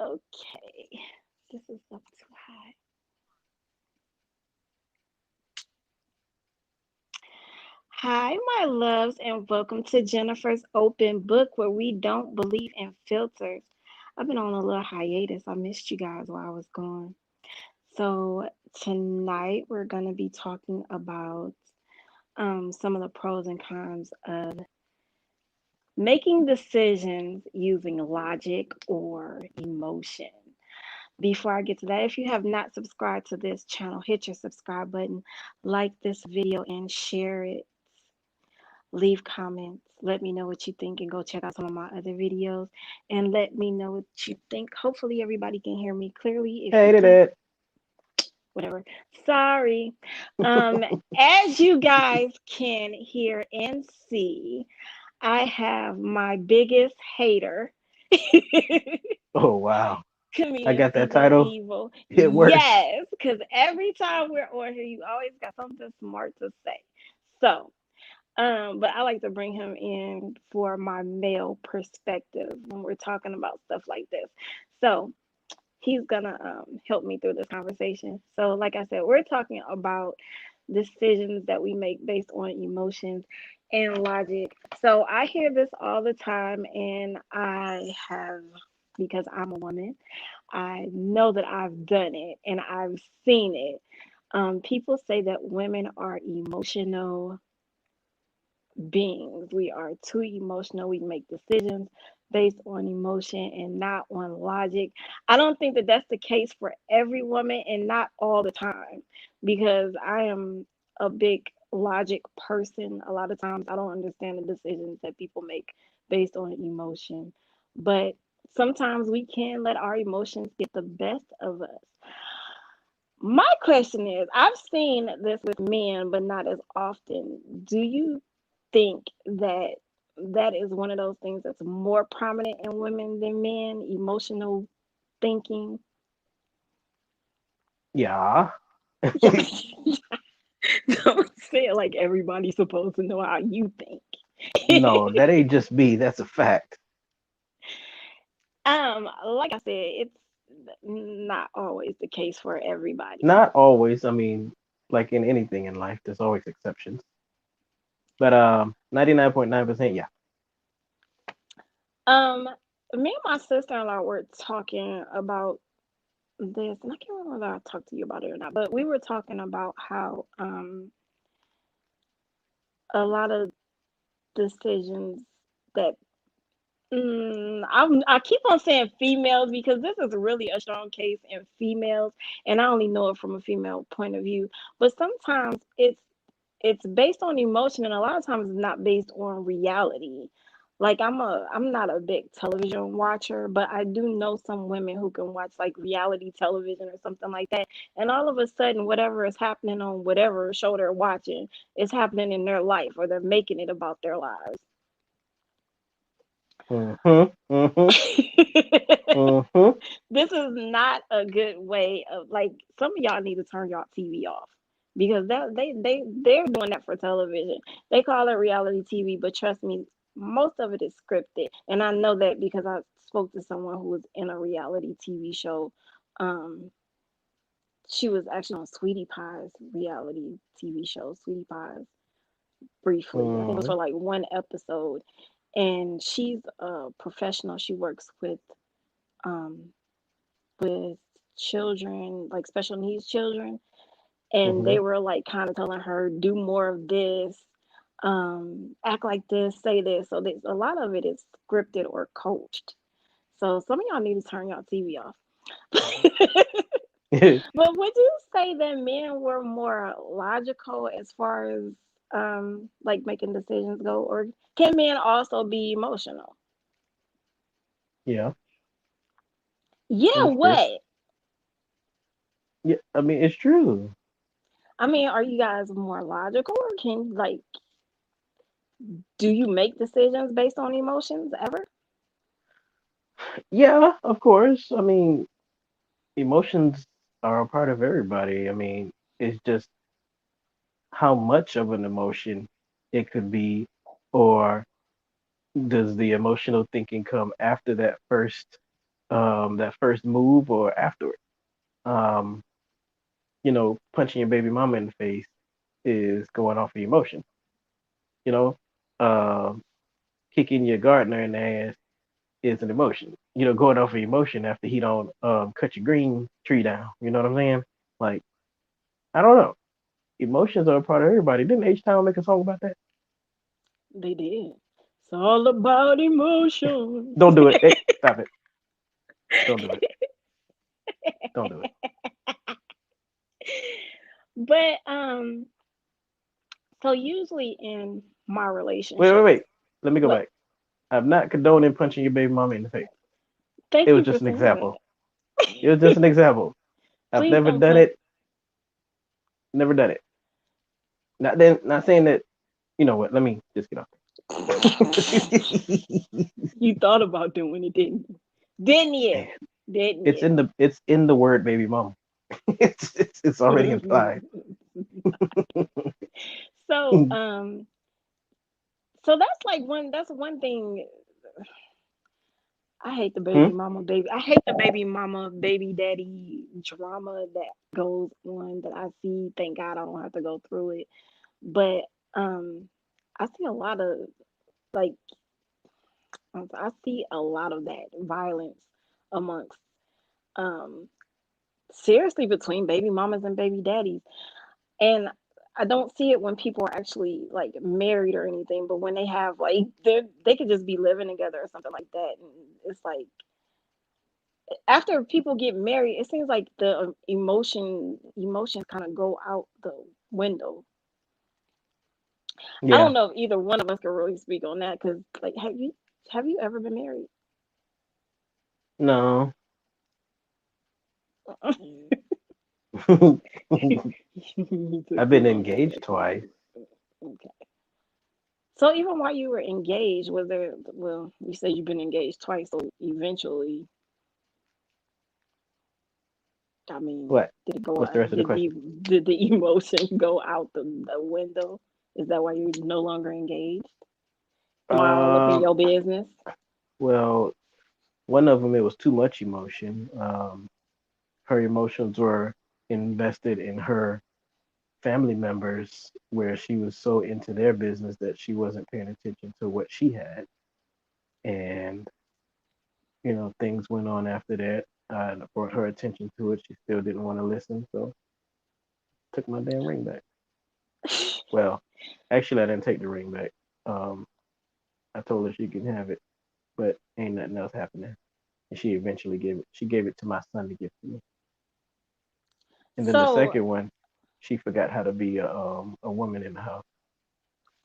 Okay. This is up too high. Hi, my loves, and welcome to Jennifer's Open Book, where we don't believe in filters. I've been on a little hiatus. I missed you guys while I was gone. So, tonight we're going to be talking about some of the pros and cons of making decisions using logic or emotion. Before I get to that, if you have not subscribed to this channel, hit your subscribe button, like this video, and share it. Leave comments. Let me know what you think, and go check out some of my other videos and let me know what you think. Hopefully, everybody can hear me clearly. If you Hated can't, it. whatever. Sorry. Um, as you guys can hear and see, I have my biggest hater. Oh wow. I Comedian got that Season title. Evil. It works. Yes, because every time we're on here, you always got something smart to say. So, but I like to bring him in for my male perspective when we're talking about stuff like this. So he's gonna help me through this conversation. So, like I said, we're talking about decisions that we make based on emotions and logic. So I hear this all the time, and I have, because I'm a woman, I know that I've done it and I've seen it. People say that women are emotional beings. We are too emotional. We make decisions based on emotion and not on logic. I don't think that that's the case for every woman and not all the time, because I am a big logic person. A lot of times I don't understand the decisions that people make based on emotion. But sometimes we can let our emotions get the best of us. My question is, I've seen this with men, but not as often. Do you think that that is one of those things that's more prominent in women than men, emotional thinking? Yeah. Don't say it like everybody's supposed to know how you No, think. that ain't just me. That's a fact. Like I said, it's not always the case for everybody. Not always. I mean, like in anything in life, there's always exceptions. But 99.9%, yeah. Um, Me and my sister-in-law were talking about this, and I can't remember whether I talked to you about it or not, but we were talking about how a lot of decisions that I keep on saying females because this is really a strong case in females, and I only know it from a female point of view. But sometimes it's based on emotion, and a lot of times it's not based on reality. Like I'm not a big television watcher, but I do know some women who can watch like reality television or something like that, and all of a sudden whatever is happening on whatever show they're watching is happening in their life, or they're making it about their lives. Mhm. Mhm. Mhm. This is not a good way of, like, some of y'all need to turn y'all TV off, because they're doing that for television. They call it reality TV, but trust me, most of it is scripted. And I know that because I spoke to someone who was in a reality TV show. Um, she was actually on Sweetie Pie's reality TV show, Sweetie Pies, briefly. I think it was Mhm. for like one episode. And she's a professional. She works um with children, like special needs children, and they Mhm. were like kind of telling her, do more of this, act like this, say this. So there's a lot of it is scripted or coached. So some of y'all need to turn y'all TV off. But would you say that men were more logical as far as like making decisions go, or can men also be emotional? Yeah, Yeah, it's true. what? Yeah, I mean, it's true. I mean, are you guys more logical, or can, like, do you make decisions based on emotions ever? Yeah, of course. I mean, emotions are a part of everybody. I mean, it's just how much of an emotion it could be, or does the emotional thinking come after that first? that first move or afterward. Um, punching your baby mama in the face is going off of emotion. You know, um, kicking your gardener in the ass is an emotion. Going off of emotion after he don't cut your green tree down. You know what I'm saying? Like, I don't know. Emotions are a part of everybody. Didn't H Town make a song about that? They did. It's all about emotions. Don't do it. Hey, stop it. Don't do it. Don't do it. But so usually in my Wait, wait, relationships, wait. Let me go what? back. I'm not condoning punching your baby mama in the face. It Thank was you for just an saying example. that. It was just an example. I've Please never don't done punch. it. Never done it. Not then. Not saying that. You know what? Let me just get off. You thought about doing it, didn't you? Didn't you? Man, Didn't it's you? in the word baby mama. It's already implied. So so that's one thing. I hate the Hmm? baby mama baby. I hate the baby mama baby daddy drama that goes on that I see. Thank God I don't have to go through it. But um I see a lot of like I see a lot of that violence amongst um seriously between baby mamas and baby daddies. And I don't see it when people are actually like married or anything, but when they have like they could just be living together or something like that. And it's like after people get married, it seems like the emotions kind of go out the window. I Yeah. don't know if either one of us can really speak on that because like have you ever been married? No. You took I've too been long to engaged say. twice. Okay. So even while you were engaged, was there? Well, you said you've been engaged twice, so eventually, I mean, What? did it go What's the out? rest of the question? Did the emotion go out the window? Is that why you're no longer engaged? Am I all up in Um. your business? Well, one of them it was too much emotion. Her emotions were invested in her family members, where she was so into their business that she wasn't paying attention to what she had, and things went on after that. I brought her attention to it. She still didn't want to listen, so took my damn ring back. Well, actually, I didn't take the ring back. Um, I told her she can have it, but ain't nothing else happening. And she eventually gave it. She gave it to my son to give to me. And then the So, second one, she forgot how to be a woman in the house.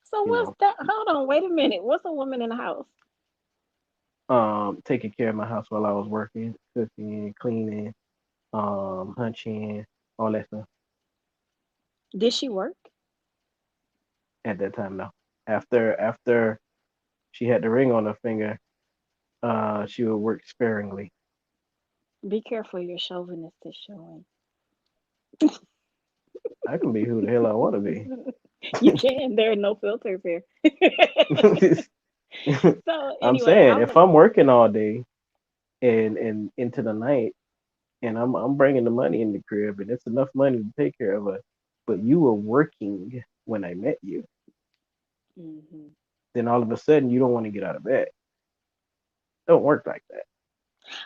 so You what's know, that? Hold on, wait a minute. What's a woman in the house? taking care of my house while I was working, cooking, cleaning, hunching, all that stuff. Did she work? At that time, no. After she had the ring on her finger, she would work sparingly. Be careful, your chauvinist is showing. I can be who the hell I want to be. You can. There are no filters here. So I'm anyway, saying I if was I'm working all day and into the night, and I'm bringing the money in the crib, and it's enough money to take care of us, but you were working when I met you, Mhm. then all of a sudden you don't want to get out of bed. Don't work like that.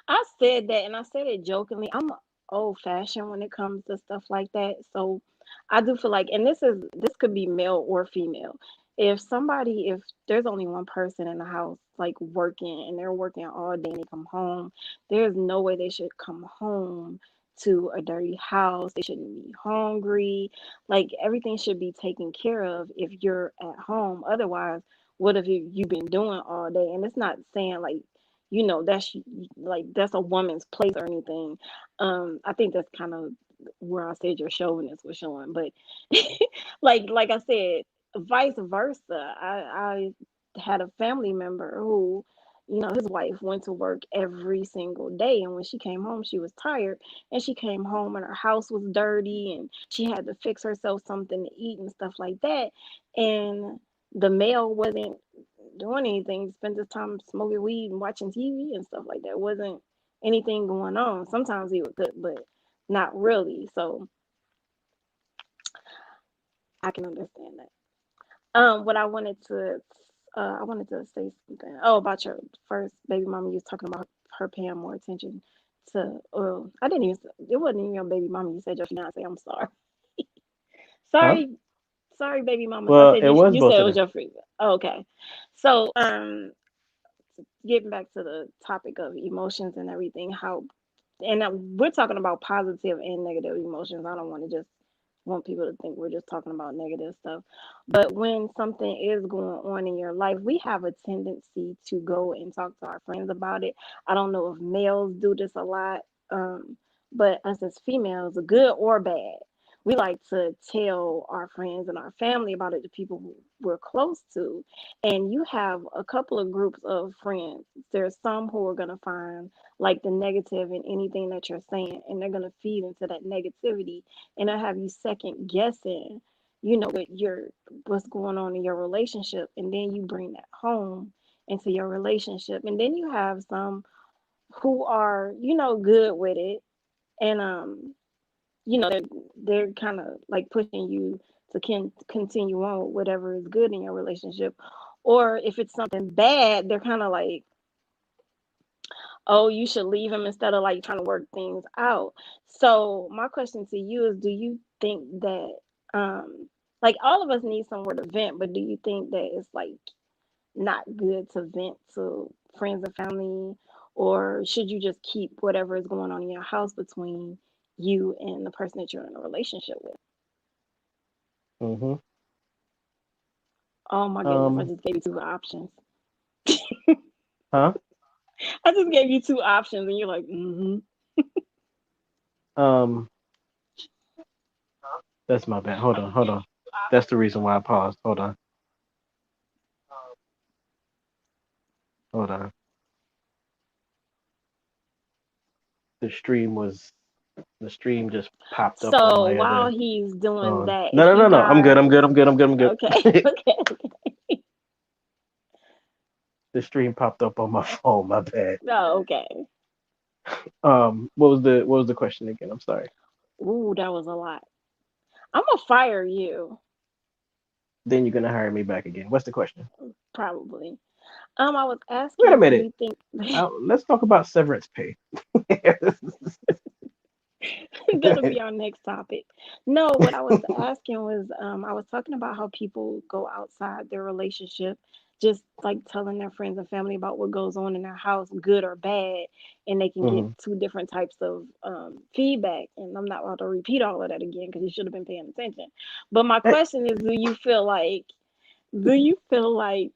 I said that, and I said it jokingly. I'm old fashioned when it comes to stuff like that. So I do feel like, and this could be male or female. If there's only one person in the house like working and they're working all day and they come home, there's no way they should come home to a dirty house. They shouldn't be hungry. Like everything should be taken care of if you're at home. Otherwise, what have you've been doing all day? And it's not saying like that's like that's a woman's place or anything. I think that's kind of where I said your chauvinist was showing, but like I said, vice versa. I had a family member who, his wife went to work every single day, and when she came home, she was tired, and she came home and her house was dirty, and she had to fix herself something to eat and stuff like that, and the male wasn't doing anything, spent his time smoking weed and watching TV and stuff like that. Wasn't anything going on. Sometimes he would cook, but not really. So I can understand that. What I wanted to say something. Oh, about your first baby mama. You was talking about her paying more attention to. I didn't even. It wasn't even your baby mama. You said your fiance. I'm sorry. Huh? Sorry, sorry, baby mamas. I Well, said it was you said both it of was them. your free. Oh, okay. So getting back to the topic of emotions and everything, how and we're talking about positive and negative emotions. I don't want to just want people to think we're just talking about negative stuff. But when something is going on in your life, we have a tendency to go and talk to our friends about it. I don't know if males do this a lot, but us as females, good or bad, we like to tell our friends and our family about it to people who we're close to. And you have a couple of groups of friends. There's some who are going to find like the negative in anything that you're saying, and they're going to feed into that negativity, and they'll have you second guessing, what's going on in your relationship, and then you bring that home into your relationship. And then you have some who are, good with it, and they're kind of like pushing you to continue on with whatever is good in your relationship. Or if it's something bad, they're kind of like, oh, you should leave him, instead of like trying to work things out. So my question to you is, do you think that like all of us need somewhere to vent, but do you think that it's like not good to vent to friends and family, or should you just keep whatever is going on in your house between you and the person that you're in a relationship with? Mm-hmm. Oh my goodness, I Um, just gave you two options. huh? I just gave you two options, and you're like, mm-hmm. Um, that's my bad. Hold on, hold on. That's the reason why I paused. Hold on, hold on. The stream was the stream just popped up on So my while other he's doing phone. that, No, if no, no, you no. I'm good. I'm guys, good. I'm good. I'm good. I'm good. okay, okay, okay. The stream popped up on my phone. My bad. Oh, okay. What was the question again? I'm sorry. Ooh, that was a lot. I'm gonna fire you, Then you're gonna hire me back again. What's the question? probably. I was Wait a asking, do minute. you think Let's talk about severance pay. that'll be our next topic? No, what I was asking was, I was talking about how people go outside their relationship, just like telling their friends and family about what goes on in their house, good or bad, and they can get Hmm. two different types of feedback. And I'm not about to repeat all of that again because you should have been paying attention. But my Hey, question is, do you feel like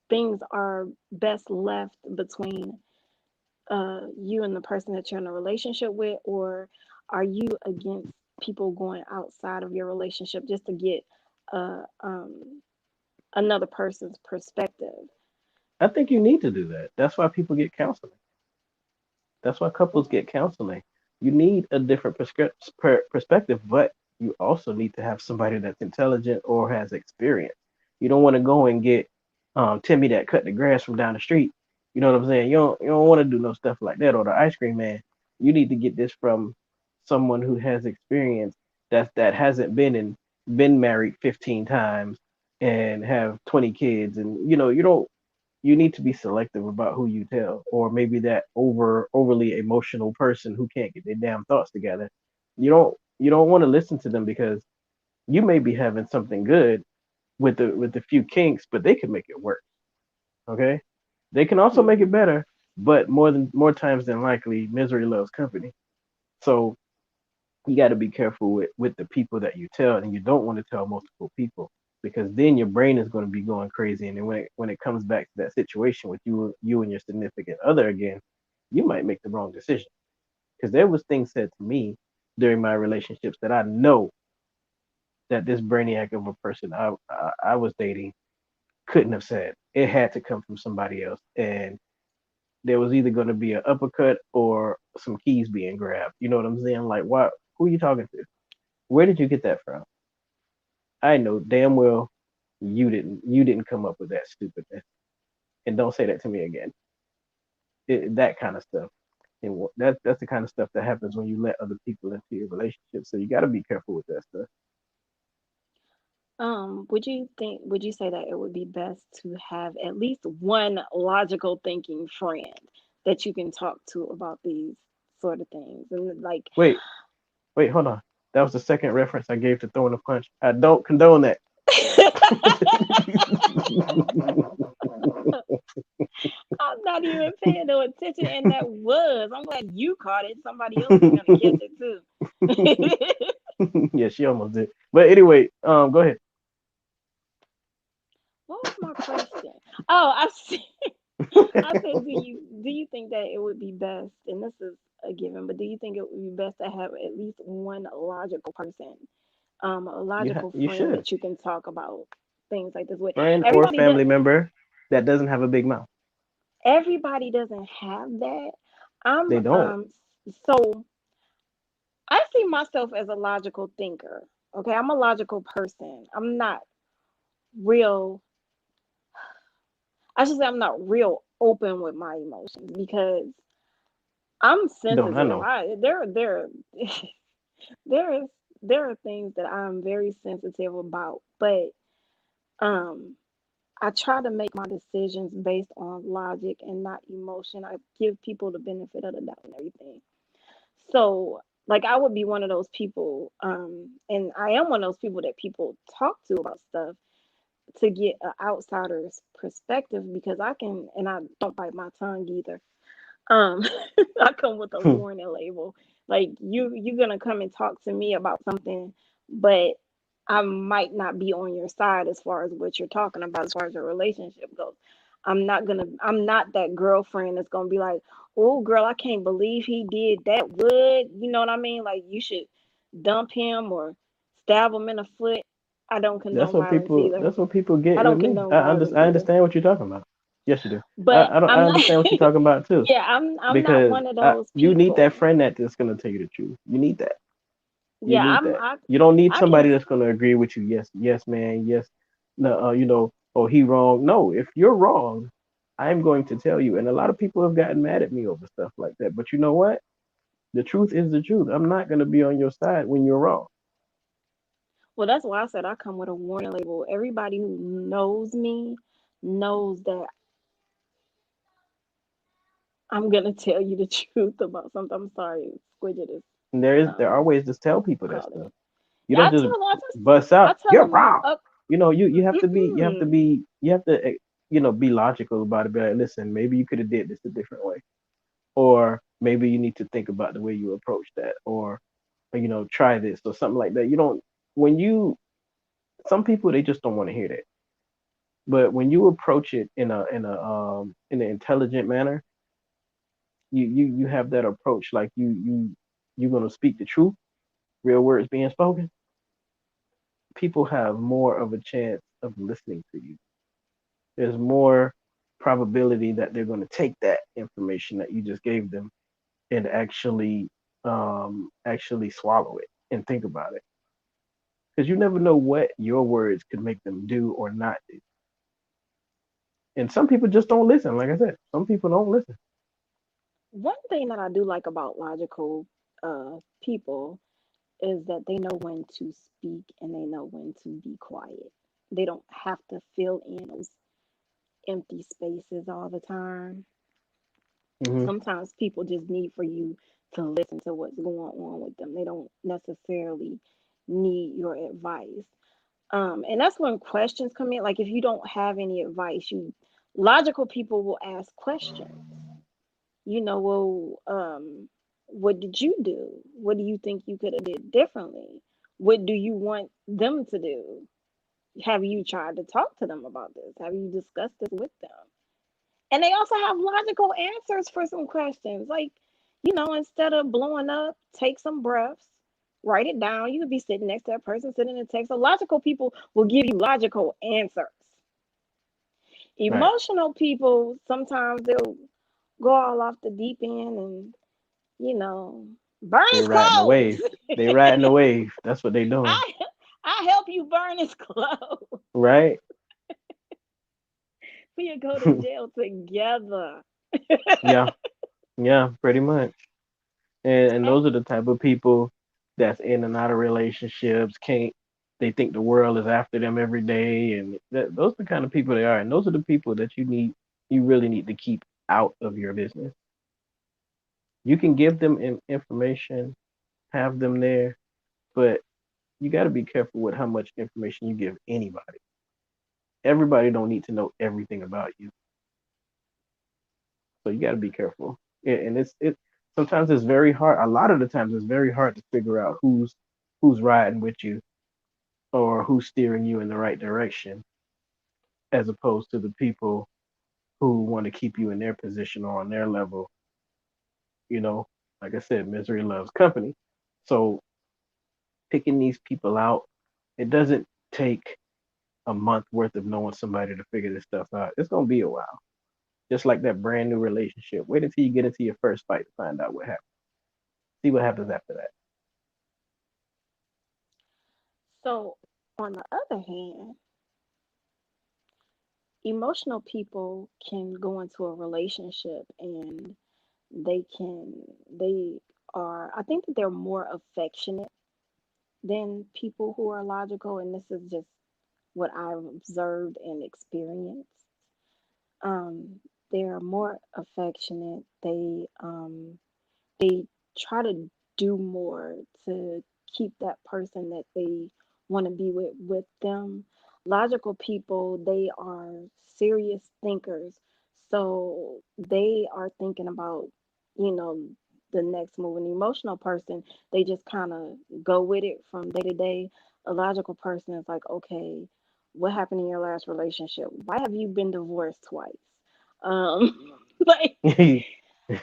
things are best left between you and the person that you're in a relationship with, or are you against people going outside of your relationship just to get uh, um, another person's perspective? I think you need to do that. That's why people get counseling. That's why couples get counseling. You need a different perspective, but you also need to have somebody that's intelligent or has experience. You don't want to go and get Timmy that cut the grass from down the street. You know what I'm saying? You don't want to do no stuff like that, or the ice cream man. You need to get this from someone who has experience that hasn't been married 15 times and have 20 kids, and you don't you need to be selective about who you tell, or maybe that overly emotional person who can't get their damn thoughts together. You don't want to listen to them because you may be having something good with the few kinks, but they can make it work. Okay, they can also make it Hmm. better, but more times than likely, misery loves company. So you got to be careful with the people that you tell, and you don't want to tell multiple people because then your brain is going to be going crazy, and then when it comes back to that situation with you and your significant other again, you might make the wrong decision because there was things said to me during my relationships that I know that this brainiac of a person I was dating couldn't have said. It had to come from somebody else, and there was either going to be an uppercut or some keys being grabbed. You know what I'm saying? Like, what? Who are you talking to? Where did you get that from? I know damn well you didn't come up with that stupidness. And don't say that to me again. that kind of stuff. And that's the kind of stuff that happens when you let other people into your relationship. So you got to be careful with that stuff. Would you say that it would be best to have at least one logical thinking friend that you can talk to about these sort of things? And like, Wait, wait, hold on. That was the second reference I gave to throwing a punch. I don't condone that. I'm not even paying no attention, and that was. I'm glad you caught it. Somebody else is gonna catch it too. Yeah, she almost did. But anyway, go ahead. What was my question? Oh, I see. I said, do you think that it would be best, and this is a given, but do you think it would be best to have at least one logical person, a logical You friend should. that you can talk about things like this with? Friend or Everybody does. family member that doesn't have a big mouth. Everybody doesn't have that. I'm They don't. so I see myself as a logical thinker. Okay, I'm a logical person. I'm not real. I should say I'm not real open with my emotions because I'm Don't I sensitive. know? There is there are things that I'm very sensitive about, but um I try to make my decisions based on logic and not emotion. I give people the benefit of the doubt and everything. So like I would be one of those people, and I am one of those people that people talk to about stuff to get an outsider's perspective because I can, and I don't bite my tongue either. Um, I come with a warning label. Like you're gonna come and talk to me about something, but I might not be on your side as far as what you're talking about, as far as your relationship goes. I'm not that girlfriend that's gonna be like, oh girl, I can't believe he did that. Would you know what I mean? Like you should dump him or stab him in the foot. I don't condone violence either. That's what people I get with don't me. condone violence I either. understand what you're talking about. Yes, you do. But I don't I I'm not understand what you're talking about too. yeah, I'm not Because one of those you need that people. friend that's gonna tell you the truth. You need that. You Yeah, need I'm that. You don't need I can somebody that's gonna agree with you. Yes, yes, man. Yes, no, oh, he wrong. No, if you're wrong, I'm going to tell you. And a lot of people have gotten mad at me over stuff like that. But you know what? The truth is the truth. I'm not gonna be on your side when you're wrong. well that's why I said I come with a warning label. Everybody who knows me knows that I'm gonna tell you the truth about something. I'm sorry, Squidget is And there are ways to tell people that calling stuff. me. You Yeah, don't just bust I out, tell you're them wrong. mm-mm. You have to be logical about it. Be like, listen, maybe you could have did this a different way, or maybe you need to think about the way you approach that, or try this or something like that. You don't when you some people they just don't want to hear that. But when you approach it in an intelligent manner, you have that approach like you're gonna speak the truth, real words being spoken. People have more of a chance of listening to you. There's more probability that they're going to take that information that you just gave them and actually swallow it and think about it, because you never know what your words could make them do or not do. And some people just don't listen. Like I said, some people don't listen. One thing that I do like about logical people is that they know when to speak and they know when to be quiet. They don't have to fill in those empty spaces all the time. Hmm. Sometimes people just need for you to listen to what's going on with them. They don't necessarily need your advice. And that's when questions come in. Like if you don't have any advice, you logical people will ask questions. Well, what did you do? What do you think you could have did differently? What do you want them to do? Have you tried to talk to them about this? Have you discussed this with them? And they also have logical answers for some questions. Like, instead of blowing up, take some breaths, write it down. You could be sitting next to a person sitting in text. So logical people will give you logical answers. Right. Emotional people, sometimes they'll go all off the deep end and, you know, burn They his riding the clothes. wave. They riding the wave. That's what they doing. I I help you burn his clothes. Right. We'll go to jail together. Yeah, yeah, pretty much. And those are the type of people that's in and out of relationships. Can't they think the world is after them every day? And those are the kind of people they are. And those are the people that you really need to keep out of your business. You can give them information, have them there, but you got to be careful with how much information you give anybody. Everybody don't need to know everything about you, so you got to be careful. And it sometimes it's very hard. A lot of the times it's very hard to figure out who's riding with you or who's steering you in the right direction, as opposed to the people who want to keep you in their position or on their level. You know, like I said, misery loves company. So picking these people out, it doesn't take a month worth of knowing somebody to figure this stuff out. It's gonna be a while. Just like that brand new relationship. Wait until you get into your first fight to find out what happens. See what happens after that. So, on the other hand, emotional people can go into a relationship and they can, they I think that they're more affectionate than people who are logical. And this is just what I've observed and experienced. Um, they're more affectionate. They try to do more to keep that person that they want to be with them. Logical people, they are serious thinkers. So they are thinking about, you know, the next move. An emotional person, they just kind of go with it from day to day. A logical person is like, okay, what happened in your last relationship? Why have you been divorced twice? Um, like,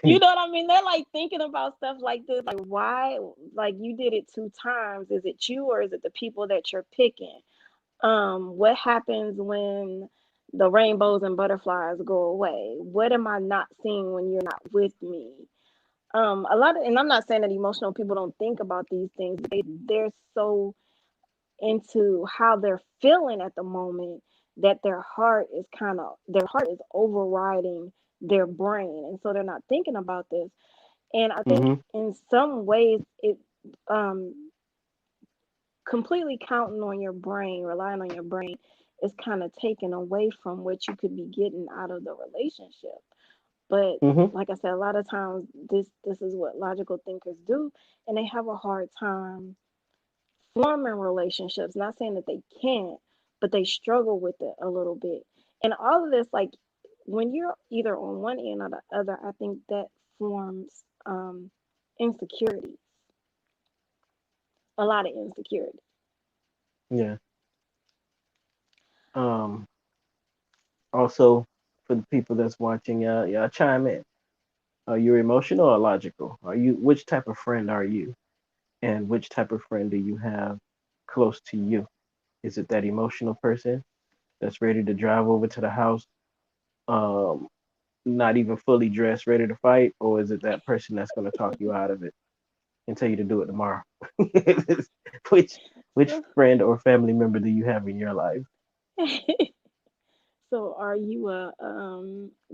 you know what I mean? They're like thinking about stuff like this. Like, why? Like, you did it two times. Is it you or is it the people that you're picking? What happens when the rainbows and butterflies go away? What am I not seeing when you're not with me? A lot of, and I'm not saying that emotional people don't think about these things. They're so into how they're feeling at the moment that their heart is overriding their brain, and so they're not thinking about this. And I think Hmm. in some ways, it um, completely counting on your brain, relying on your brain, is kind of taken away from what you could be getting out of the relationship. But Hmm. like I said, a lot of times this is what logical thinkers do, and they have a hard time forming relationships. Not saying that they can't, but they struggle with it a little bit. And all of this, like when you're either on one end or the other, I think that forms insecurity, a lot of insecurity. Yeah. Um. Also, for the people that's watching, y'all chime in. Are you emotional or logical? Are you which type of friend are you? And which type of friend do you have close to you? Is it that emotional person that's ready to drive over to the house, um, not even fully dressed, ready to fight, or is it that person that's going to talk you out of it and tell you to do it tomorrow? which which So, friend or family member do you have in your life? so are you a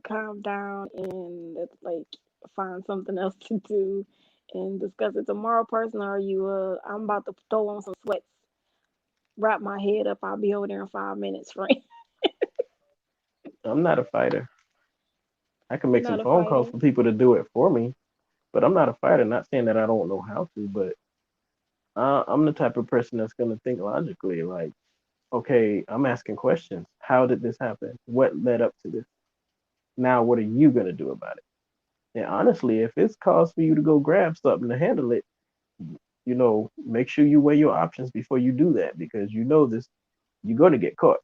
calm down and like find something else to do and discuss it tomorrow person, or are you I'm about to throw on some sweats, wrap my head up, I'll be over there in 5 minutes, friend? I'm not a fighter. I can You're make some not a phone calls fighter. for people to do it for me, but I'm not a fighter. Not saying that I don't know how to, but I'm the type of person that's going to think logically. Like, okay, I'm asking questions. How did this happen? What led up to this? Now, what are you going to do about it? And honestly, if it's cause for you to go grab something to handle it, make sure you weigh your options before you do that because you know this, you're going to get caught.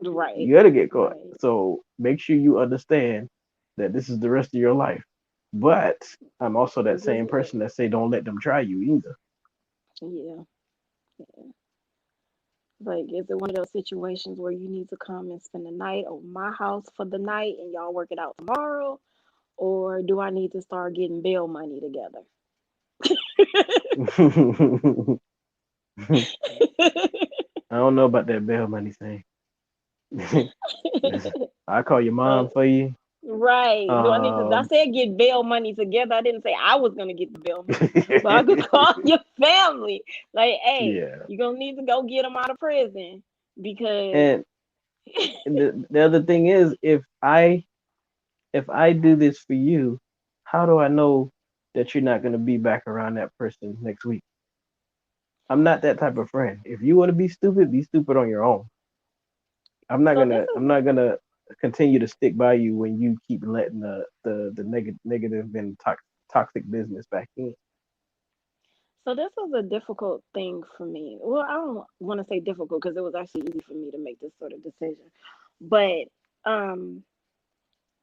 Right, You're going to get caught. right. So make sure you understand that this is the rest of your life. But I'm also that This same person that say don't let them try you either. Yeah, yeah. Like, is it one of those situations where you need to come and spend the night over my house for the night and y'all work it out tomorrow? Or do I need to start getting bail money together? I don't know about that bail money thing. I call your mom But for you. Right. Do I need to? I Um, said get bail money together. I didn't say I was gonna get the bail money, but I could call your family. Like, hey, yeah. you're gonna need to go get them out of prison because And the other thing is, if I do this for you, how do I know that you're not gonna be back around that person next week? I'm not that type of friend. If you want to be stupid on your own. I'm not so this gonna is I'm not gonna continue to stick by you when you keep letting the negative and toxic business back in. so this was a difficult thing for me. Well, I don't want to say difficult because it was actually easy for me to make this sort of decision. But um,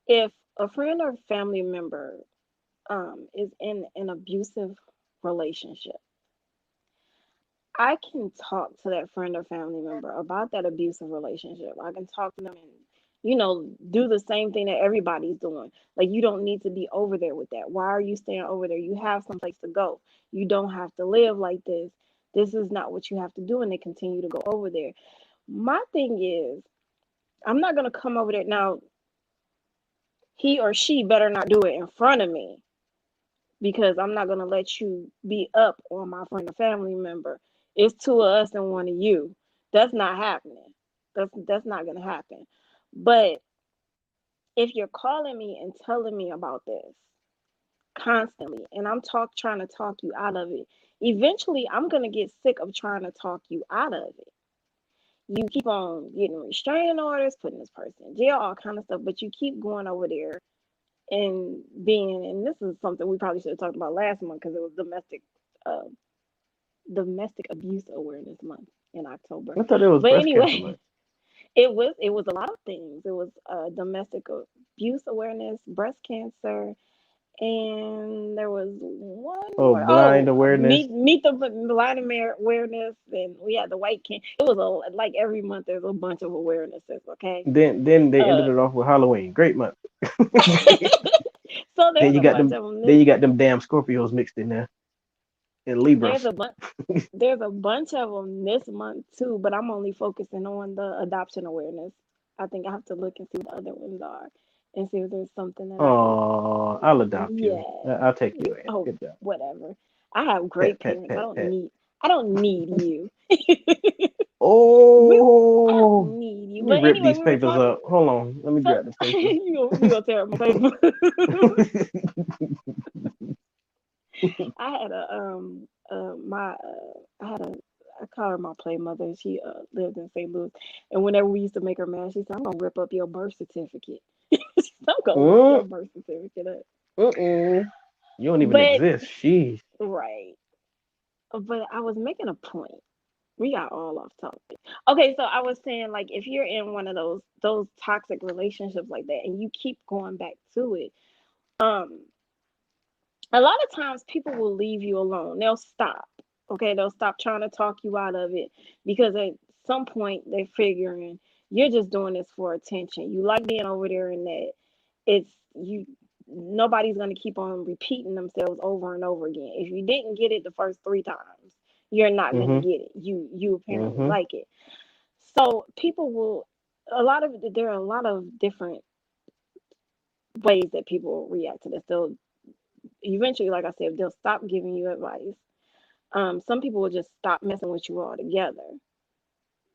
if a friend or family member is in an abusive relationship, I can talk to that friend or family member about that abusive relationship. I can talk to them and, do the same thing that everybody's doing. Like, you don't need to be over there with that. Why are you staying over there? You have someplace to go. You don't have to live like this. This is not what you have to do. And they continue to go over there. My thing is, I'm not going to come over there. Now, he or she better not do it in front of me because I'm not going to let you be up on my friend or family member. It's two of us and one of you. That's not happening. That's not going to happen. But if you're calling me and telling me about this constantly and I'm trying to talk you out of it, eventually I'm going to get sick of trying to talk you out of it. You keep on getting restraining orders, putting this person in jail, all kind of stuff, but you keep going over there and and this is something we probably should have talked about last month because it was uh, domestic abuse awareness month in October. I thought it was But breast cancer anyway, month. it was a lot of things. It was domestic abuse awareness, breast cancer, and there was one Oh, more. blind Oh, awareness. meet the blind awareness, and we had the white can. It was like every month there's a bunch of awarenesses. Okay, Then they uh, ended it off with Halloween. Great month. so then there's you a got bunch them. of them. Then you got them damn Scorpios mixed in there and There's Libras. a bunch. There's a bunch of them this month too, but I'm only focusing on the adoption awareness. I think I have to look and see what the other ones are and see if there's something that I can. Oh, I'll adopt you. Yeah. I'll take you in. Oh, Good job. whatever. I have Pet, great pet, parents. pet, pet. I don't need you. we, I don't Oh, need you. let me But rip anyway, these we were papers talking. up. Hold on. Let me So grab the paper. you gonna tear up my paper? I had a my I had a I call her my play mother. She lived in St. Louis, and whenever we used to make her mad, she said, "I'm gonna rip up your birth certificate." She said, "I'm gonna rip Mm, your birth certificate up." mm-mm. You don't even But exist. Sheesh. right, but I was making a point. We got all off topic. Okay, so I was saying like if you're in one of those toxic relationships like that, and you keep going back to it, um, a lot of times people will leave you alone. They'll stop. Okay, they'll stop trying to talk you out of it because at some point they're figuring you're just doing this for attention. You like being over there and that it's you nobody's gonna keep on repeating themselves over and over again. If you didn't get it the first three times, you're not gonna Mm-hmm. get it. You apparently Mm-hmm. like it. So people will there are a lot of different ways that people react to this. They'll eventually, like I said, they'll stop giving you advice. Some people will just stop messing with you altogether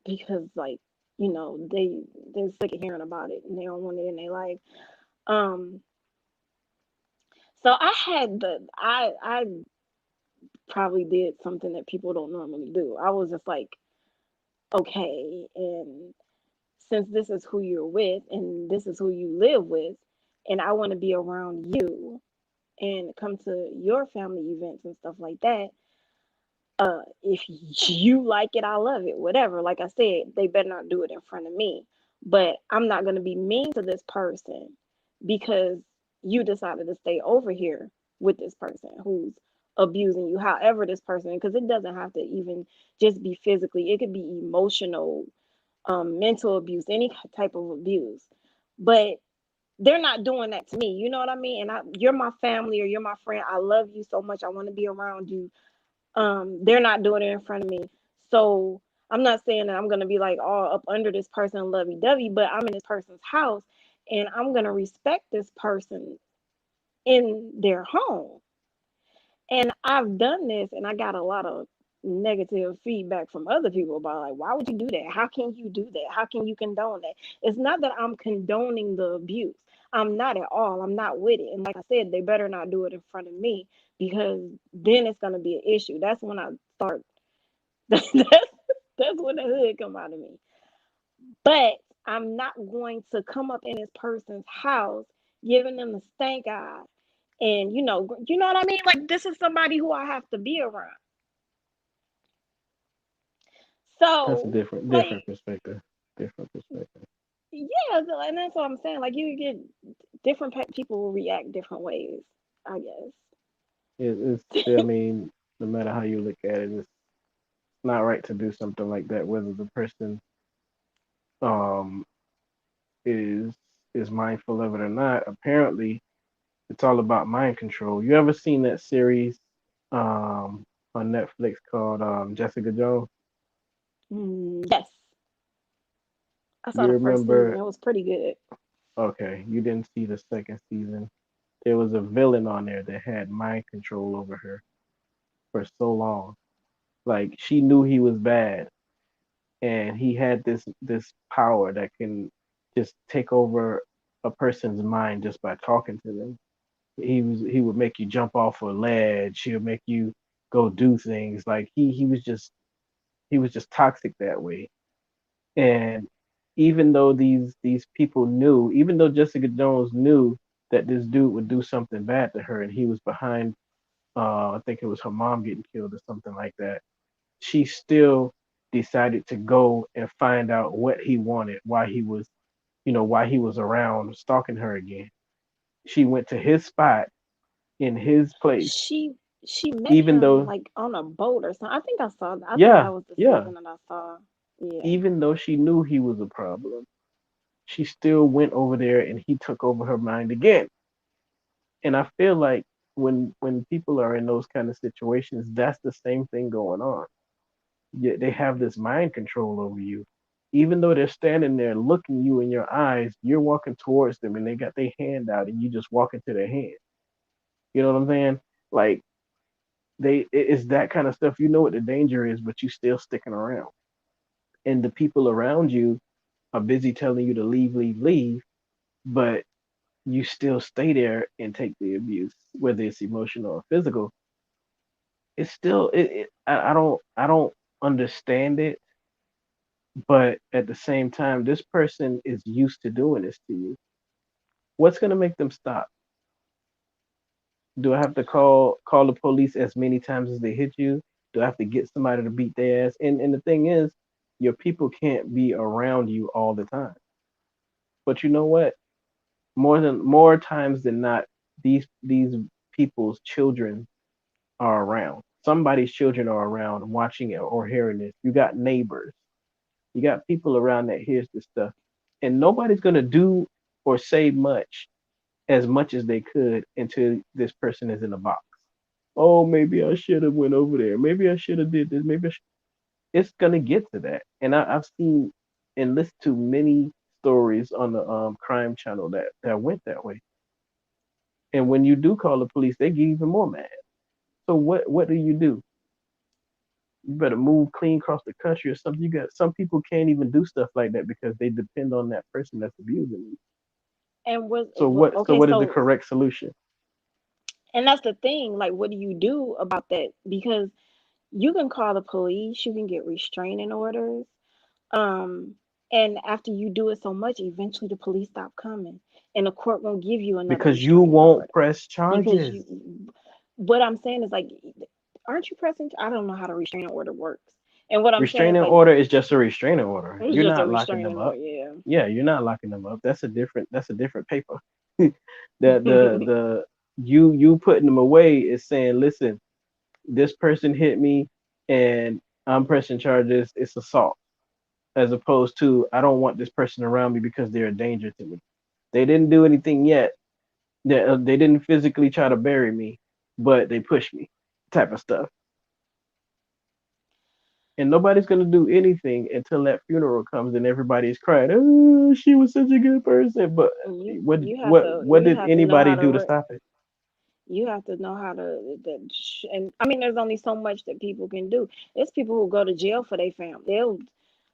because, like, they're sick of hearing about it and they don't want it in their life. Um, so I probably did something that people don't normally do. I was just like, okay, and since this is who you're with and this is who you live with, and I want to be around you and come to your family events and stuff like that, if you like it, I love it, whatever. Like I said, they better not do it in front of me. But I'm not going to be mean to this person because you decided to stay over here with this person who's abusing you. However, this person, because it doesn't have to even just be physically, it could be emotional, mental abuse, any type of abuse. But they're not doing that to me. You know what I mean? And you're my family or you're my friend. I love you so much. I want to be around you. They're not doing it in front of me. So I'm not saying that I'm gonna be like all up under this person lovey dovey, but I'm in this person's house and I'm going to respect this person in their home. And I've done this and I got a lot of negative feedback from other people about like, why would you do that? How can you do that? How can you condone that? It's not that I'm condoning the abuse. I'm not at all. I'm not with it. And like I said, they better not do it in front of me because then it's gonna be an issue. That's when I start that's when the hood come out of me. But I'm not going to come up in this person's house giving them the stank eye and you know what I mean? Like this is somebody who I have to be around. That's a So, different like, different perspective. Different perspective. yeah, and that's what I'm saying. Like, you get different people will react different ways, I guess. It's I mean, no matter how you look at it, it's not right to do something like that, whether the person um is is mindful of it or not. Apparently, it's all about mind control. You ever seen that series um on Netflix called Jessica Jones? Yes, I saw You the first season. remember? It was pretty good. Okay, you didn't see the second season. There was a villain on there that had mind control over her for so long. Like she knew he was bad, and he had this power that can just take over a person's mind just by talking to them. He would make you jump off a ledge. He would make you go do things. Like he was just toxic that way. And even though these people knew, even though Jessica Jones knew that this dude would do something bad to her, and he was behind, I think it was her mom getting killed or something like that, she still decided to go and find out what he wanted, why he was, why he was around stalking her again. She went to his spot in his place, She she met even him though, like on a boat or something. I think I saw. I think yeah, that was the yeah, season that I saw. Yeah. even though she knew he was a problem, she still went over there and he took over her mind again. And I feel like when people are in those kind of situations, that's the same thing going on. Yet they have this mind control over you. Even though they're standing there looking you in your eyes, you're walking towards them and they got their hand out and you just walk into their hand. You know what I'm saying? Like it's that kind of stuff. You know what the danger is, but you still sticking around. And the people around you are busy telling you to leave, leave, leave, but you still stay there and take the abuse, whether it's emotional or physical. It's still I don't understand it, but at the same time, this person is used to doing this to you. What's gonna make them stop? Do I have to call the police as many times as they hit you? Do I have to get somebody to beat their ass? And the thing is, your people can't be around you all the time. But you know what? More times than not, these people's children are around. Somebody's children are around watching it or hearing this. You got neighbors. You got people around that hears this stuff. And nobody's gonna do or say much as they could until this person is in a box. Oh, maybe I should have went over there. Maybe I should have did this. It's gonna get to that. And I've seen and listened to many stories on the crime channel that went that way. And when you do call the police, they get even more mad. So what do? You better move clean across the country or something. You got some people can't even do stuff like that because they depend on that person that's abusing you. And was So okay. what is the So, correct solution? and that's the thing. Like, what do you do about that? Because you can call the police. You can get restraining orders. Um, and after you do it so much, eventually the police stop coming, and the court won't give you another Because you restraining won't order press because charges. you. What I'm saying is like, aren't you pressing? I don't know how the restraining order works. And what I'm saying is Restraining like, order is just a restraining order. it's You're just a not locking them restraining up. order. Yeah. Yeah, you're not locking them up. That's a different paper. The you putting them away is saying, listen, this person hit me and I'm pressing charges. It's assault, as opposed to I don't want this person around me because they're a danger to me. They didn't do anything yet. They didn't physically try to bury me, but they pushed me, type of stuff. and nobody's gonna do anything until that funeral comes and everybody's crying. Oh, she was such a good person, but what you have what to what did know anybody how to do to stop it? you have to know how to and I mean there's only so much that people can do. There's people who go to jail for their family. They'll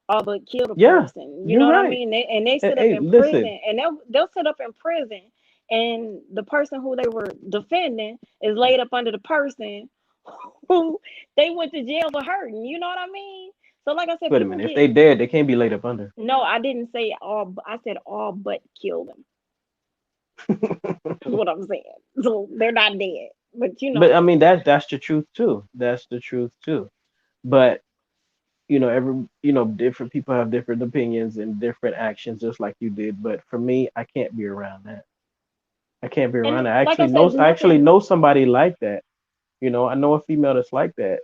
all but kill the Yeah, person. You you're know what I right. mean? They Hey, sit up hey, in listen, prison and they'll sit up in prison and the person who they were defending is laid up under the person who they went to jail for hurting. You know what I mean? So like I said, wait a people minute. If get they dead, they can't be laid up under. no, I didn't say all I said all but kill them. Is what I'm saying. So they're not dead. But you But I know, mean, that's the truth too. That's the truth too. But different people have different opinions and different actions, just like you did. But for me, I can't be around that. I can't be and around that. like I said, I actually nothing. know somebody like that. I know a female that's like that.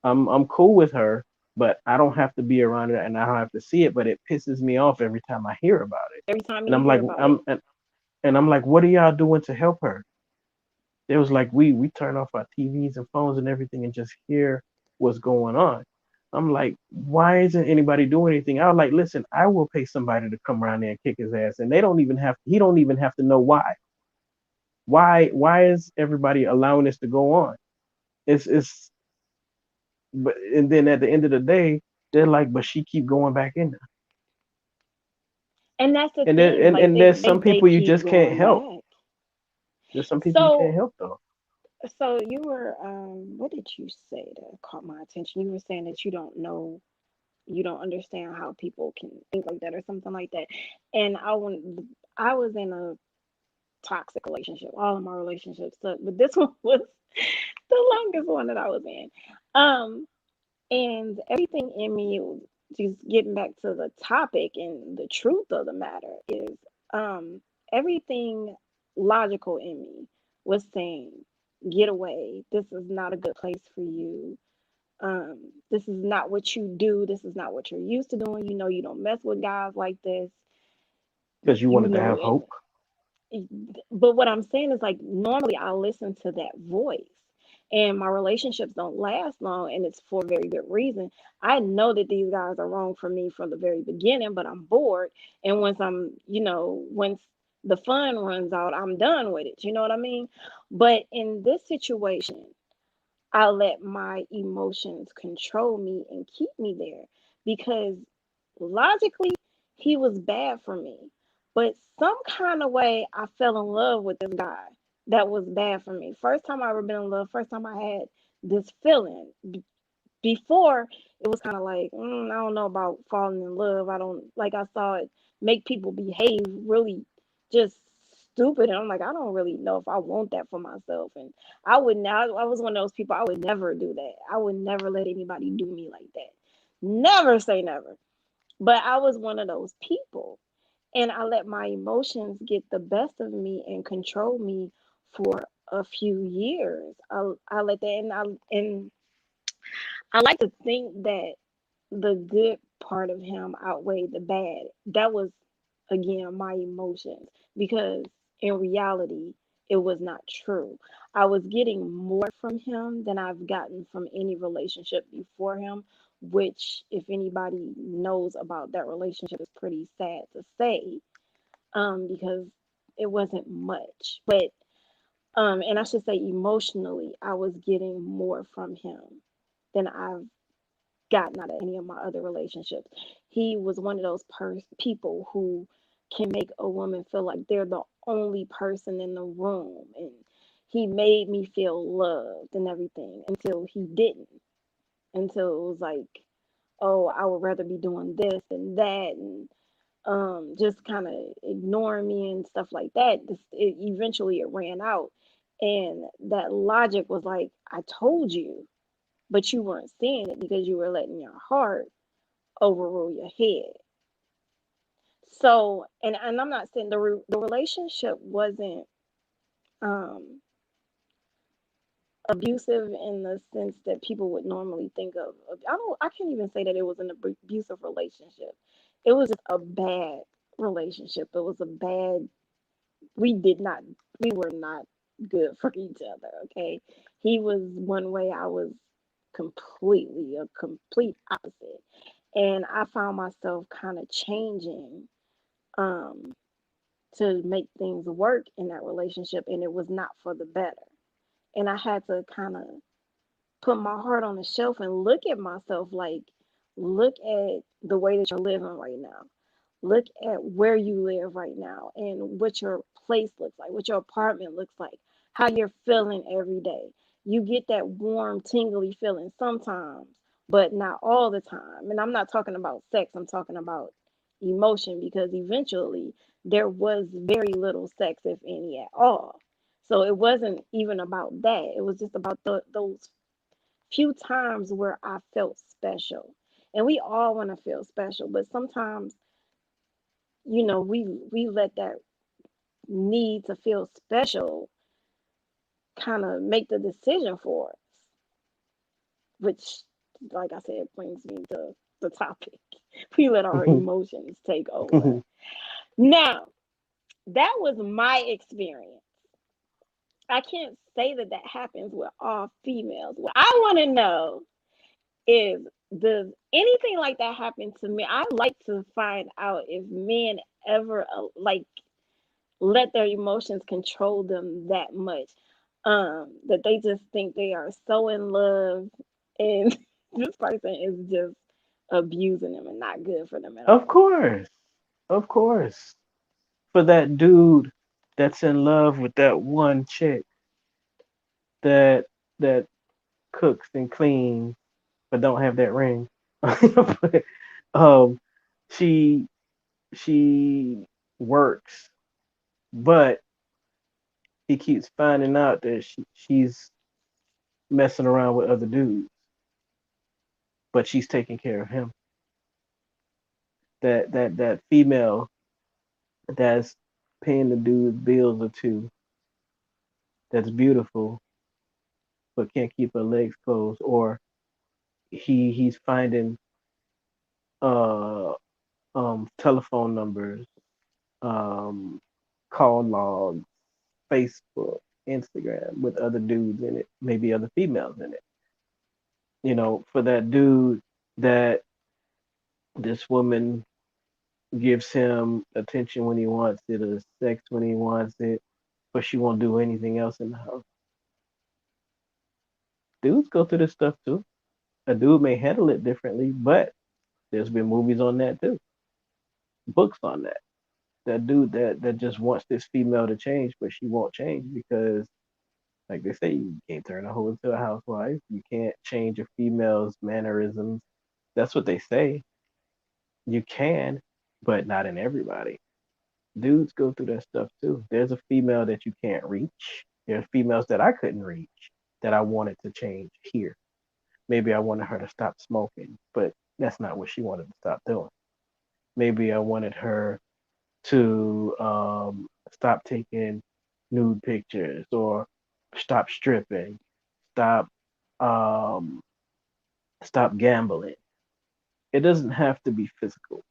I'm cool with her, but I don't have to be around her and I don't have to see it. But it pisses me off every time I hear about it. Every time And you I'm hear like, about it. I'm like, what are y'all doing to help her? It was like we turn off our TVs and phones and everything and just hear what's going on. I'm like, why isn't anybody doing anything? I was like, listen, I will pay somebody to come around there and kick his ass, and they don't even have he don't even have to know why. Why is everybody allowing this to go on? It's but and then at the end of the day, they're like, but she keep going back in there. And that's the And then thing. Like and there's some they people you keep just can't going help. back. There's some people you can't So help though. you were what did you say that caught my attention? You were saying that you don't understand how people can think like that or something like that. And I was in a toxic relationship. All of my relationships suck, but this one was the longest one that I was in. Um and everything in me, just getting back to the topic and the truth of the matter is, um, everything logical in me was saying, get away. This is not a good place for you. This is not what you do. This is not what you're used to doing. You know, you don't mess with guys like this. Because you You wanted to know, have hope. but what I'm saying is like normally I listen to that voice and my relationships don't last long and it's for a very good reason. I know that these guys are wrong for me from the very beginning, but I'm bored. And once the fun runs out, I'm done with it. You know what I mean? But in this situation, I let my emotions control me and keep me there because logically, he was bad for me. But some kind of way, I fell in love with this guy that was bad for me. First time I ever been in love, first time I had this feeling. Before, it was kind of like, I don't know about falling in love. I don't like, I saw it make people behave really just stupid. And I'm like, I don't really know if I want that for myself. And I was one of those people, I would never do that. I would never let anybody do me like that. Never say never. But I was one of those people. And I let my emotions get the best of me and control me for a few years. I let that and I like to think that the good part of him outweighed the bad. That was again my emotions because in reality it was not true. I was getting more from him than I've gotten from any relationship before him, which if anybody knows about that relationship is pretty sad to say, because it wasn't much. But and I should say emotionally I was getting more from him than I've gotten out of any of my other relationships. He was one of those people who can make a woman feel like they're the only person in the room. And he made me feel loved and everything until he didn't. Until it was like, oh, I would rather be doing this and that. And just kind of ignoring me and stuff like that. Eventually it ran out. And that logic was like, I told you, but you weren't seeing it because you were letting your heart overrule your head. So, and I'm not saying the relationship wasn't um abusive in the sense that people would normally think of. I can't even say that it was an abusive relationship. It was just a bad relationship. It was a bad we did not we were not good for each other, okay? He was one way, I was completely a complete opposite. And I found myself kind of changing um to make things work in that relationship, and it was not for the better. And I had to kind of put my heart on the shelf and look at myself like, look at the way that you're living right now. Look at where you live right now and what your place looks like, what your apartment looks like, how you're feeling every day. You get that warm, tingly feeling sometimes, but not all the time. And I'm not talking about sex, I'm talking about emotion, because eventually there was very little sex, if any at all. So it wasn't even about that. It was just about those few times where I felt special. And we all want to feel special, but sometimes, we let that need to feel special kind of make the decision for us, which, like I said, brings me to the topic. We let our emotions take over. Now, that was my experience. I can't say that that happens with all females. What I want to know is, does anything like that happen to me? I like to find out if men ever like let their emotions control them that much, that they just think they are so in love and this person is just abusing them and not good for them at Of all. course. Of course. For that dude that's in love with that one chick that that cooks and cleans but don't have that ring. But, um she she works, but he keeps finding out that she's messing around with other dudes, but she's taking care of him. That female that's paying the dude's bills or two, that's beautiful but can't keep her legs closed, or he's finding uh telephone numbers, um call logs, Facebook, Instagram with other dudes in it, maybe other females in it. For that dude that this woman gives him attention when he wants it, or sex when he wants it, but she won't do anything else in the house. Dudes go through this stuff too. A dude may handle it differently, but there's been movies on that too, books on that. That dude that just wants this female to change, but she won't change because, like they say, you can't turn a hoe into a housewife. You can't change a female's mannerisms. That's what they say. You can, but not in everybody. Dudes go through that stuff too. There's a female that you can't reach. There are females that I couldn't reach that I wanted to change here. Maybe I wanted her to stop smoking, but that's not what she wanted to stop doing. Maybe I wanted her to stop taking nude pictures, or stop stripping, stop um, stop gambling. It doesn't have to be physical.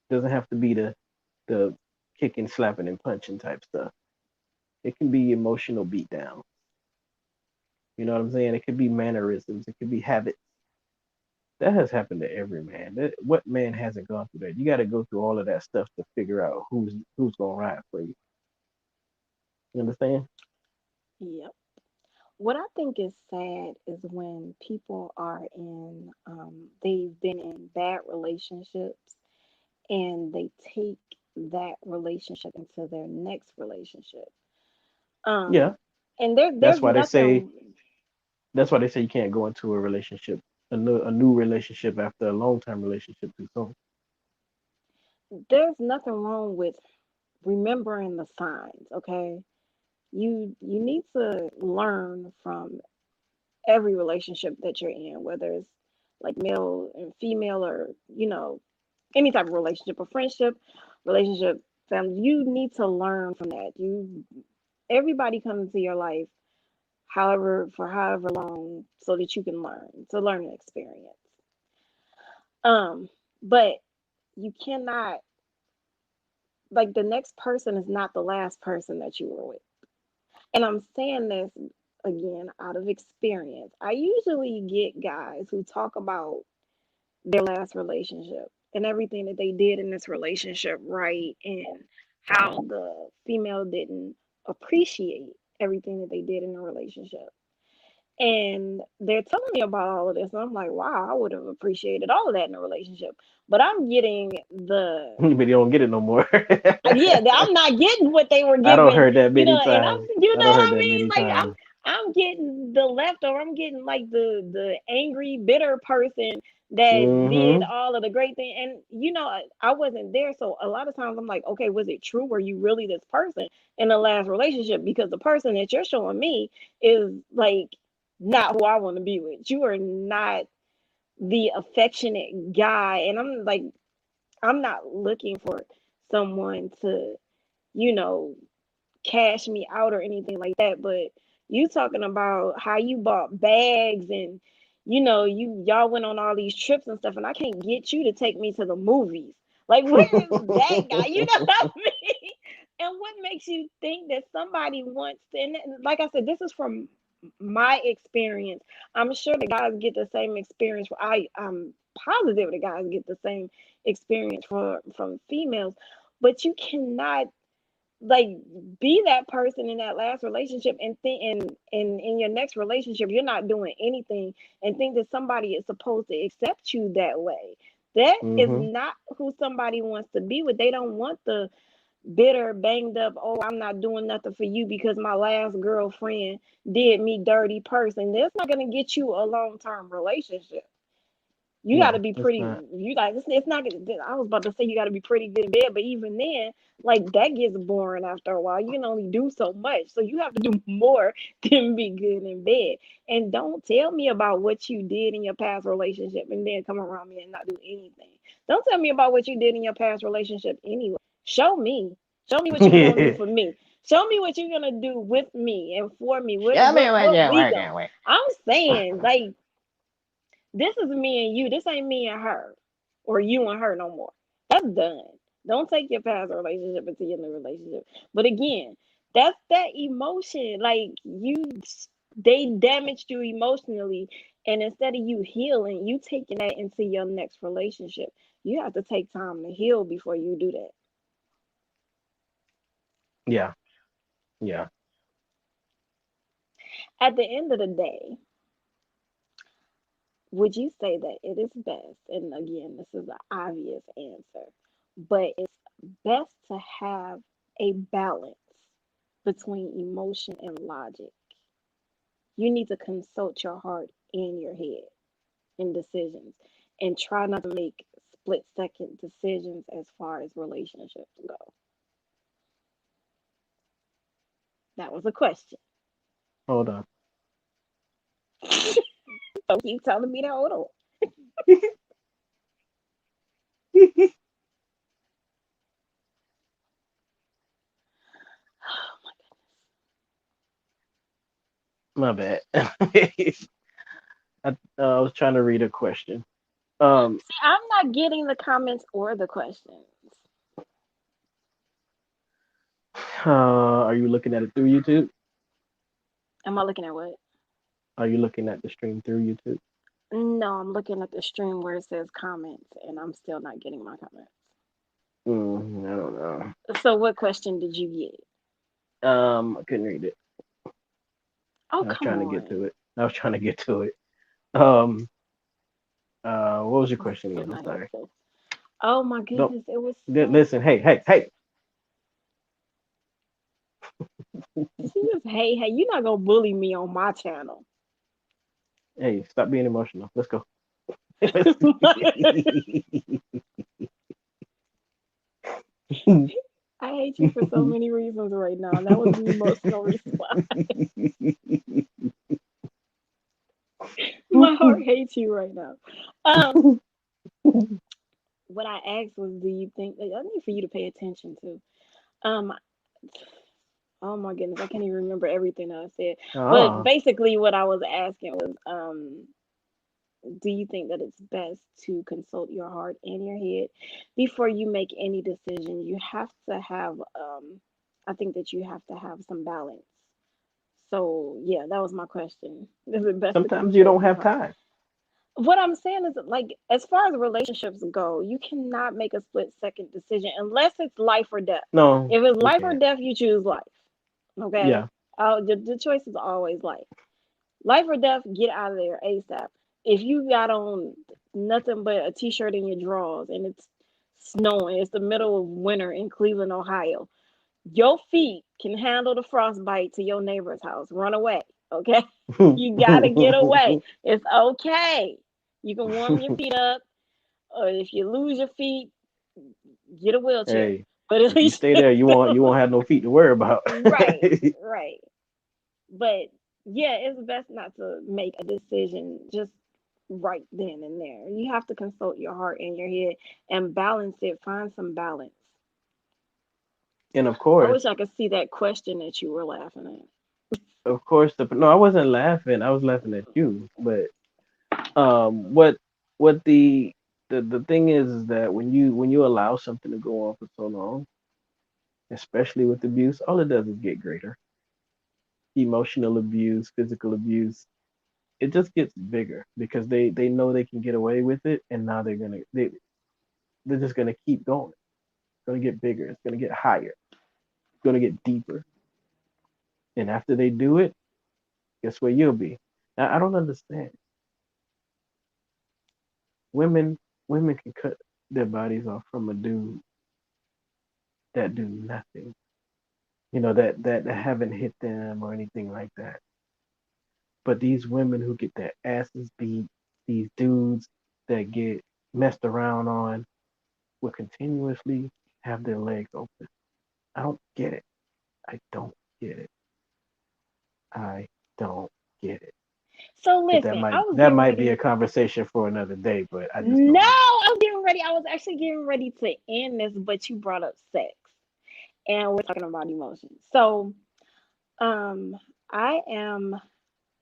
It doesn't have to be the kicking, slapping, and punching type stuff. It can be emotional beatdown. You know what I'm saying? It could be mannerisms. It could be habits. That has happened to every man. What man hasn't gone through that? You got to go through all of that stuff to figure out who's gonna ride for you. You understand? Yep. What I think is sad is when people are they've been in bad relationships and they take that relationship into their next relationship. Yeah. Um, and there's That's why they say nothing that's why they say you can't go into a relationship, a new relationship after a long term relationship too soon. there's nothing wrong with remembering the signs, okay? You need to learn from every relationship that you're in, whether it's like male and female, or any type of relationship, or friendship, relationship, family. You need to learn from that. Everybody comes into your life, however long, so that you can learn an experience. Um, but you cannot, like, the next person is not the last person that you were with. And I'm saying this again, out of experience, I usually get guys who talk about their last relationship and everything that they did in this relationship, right? And how the female didn't appreciate everything that they did in the relationship. And they're telling me about all of this, and I'm like, wow, I would have appreciated all of that in a relationship. But I'm getting the But you don't get it no more. yeah, I'm not getting what they were I don't giving, heard that you many know, and times. you I know don't what heard I that mean? many Like times. I'm getting the leftover, I'm getting like the angry, bitter person that did Mm-hmm. all of the great thing. And you know, I wasn't there, so a lot of times I'm like, okay, was it true? Were you really this person in the last relationship? Because the person that you're showing me is like not who I want to be with. You are not the affectionate guy, and I'm like, I'm not looking for someone to, you know, cash me out or anything like that. But you talking about how you bought bags and you know, y'all went on all these trips and stuff, and I can't get you to take me to the movies. Like, where is that guy? You know what I mean? And what makes you think that somebody wants to, and like I said, this is from my experience. I'm sure the guys get the same experience. I'm positive the guys get the same experience from females, but you cannot like be that person in that last relationship and think and in your next relationship you're not doing anything and think that somebody is supposed to accept you that way. That is Mm-hmm. not who somebody wants to be with. They don't want the bitter, banged up, oh, I'm not doing nothing for you because my last girlfriend did me dirty person. That's not going to get you a long-term relationship. You got to No, be it's pretty. not. You got it's not. I was about to say you got to be pretty good in bed, but even then, like that gets boring after a while. You can only do so much, so you have to do more than be good in bed. And don't tell me about what you did in your past relationship, and then come around me and not do anything. Don't tell me about what you did in your past relationship anyway. Show me. Show me what you're gonna do for me. Show me what you're gonna do with me and for me. Show me what What you're we going. working with. I'm saying like this is me and you. This ain't me and her or you and her no more. That's done. Don't take your past relationship into your new relationship. But again, that's that emotion. Like they damaged you emotionally. And instead of you healing, you taking that into your next relationship. You have to take time to heal before you do that. Yeah, yeah. At the end of the day, would you say that it is best, and again, this is an obvious answer, but it's best to have a balance between emotion and logic? You need to consult your heart and your head in decisions and try not to make split second decisions as far as relationships go. That was a question. Hold on. Don't keep telling me to hold on. My bad. I was trying to read a question. Um, See, I'm not getting the comments or the questions. are you looking at it through YouTube? Am I looking at what? Are you looking at the stream through YouTube? No, I'm looking at the stream where it says comments, and I'm still not getting my comments. I don't know. So, what question did you get? I couldn't read it. Oh, I was come trying to get on. to it. I was trying to get to it. Um, what was your This is question so again? I'm not sorry. helpful. Oh my Don't goodness, it was so. listen. Hey, hey, hey. She just, hey, you're not gonna bully me on my channel. Hey, stop being emotional. Let's go. I hate you for so many reasons right now, and that was an emotional response. My heart hates you right now. Um, what I asked was, do you think I need for you to pay attention to? Um, oh my goodness, I can't even remember everything that I said. But Ah, basically, what I was asking was, do you think that it's best to consult your heart and your head before you make any decision? You have to have, I think that you have to have some balance. So yeah, that was my question. Is it best to Sometimes you consult don't your have heart? time. What I'm saying is, like, as far as relationships go, you cannot make a split second decision unless it's life or death. No, If it's you life or can't. death, you choose life. Okay, Yeah. the choice is always life. Life or death, get out of there ASAP. If you got on nothing but a t-shirt and your drawers and it's snowing, it's the middle of winter in Cleveland, Ohio. Your feet can handle the frostbite to your neighbor's house. Run away, okay? You gotta get away. It's okay. You can warm your feet up, or if you lose your feet, get a wheelchair. Hey, But at if you least stay you're there, you still won't have no feet to worry about. right, right. But yeah, it's best not to make a decision just right then and there. You have to consult your heart and your head and balance it. Find some balance. And of I course, wish I could see that question that you were laughing no, I wasn't laughing. I was laughing at you. But what the thing is that when you allow something to go on for so long, especially with abuse, all it does is get greater. Emotional abuse, physical abuse, it just gets bigger because they know they can get away with it, and now they're just gonna keep going. It's gonna get bigger. It's gonna get higher. It's gonna get deeper. And after they do it, guess where you'll be. Now I don't understand. Women women can cut their bodies off from a dude that do nothing. That haven't hit them or anything like that. But these women who get their asses beat, these dudes that get messed around on, will continuously have their legs open. I don't get it. I don't get it. I don't get it. at. So But that listen, I might was that getting might be a ready. conversation for another day, but I just No, don't get it. I was getting ready. I was actually getting ready to end this, but you brought up sex, and we're talking about emotions. So, um, I am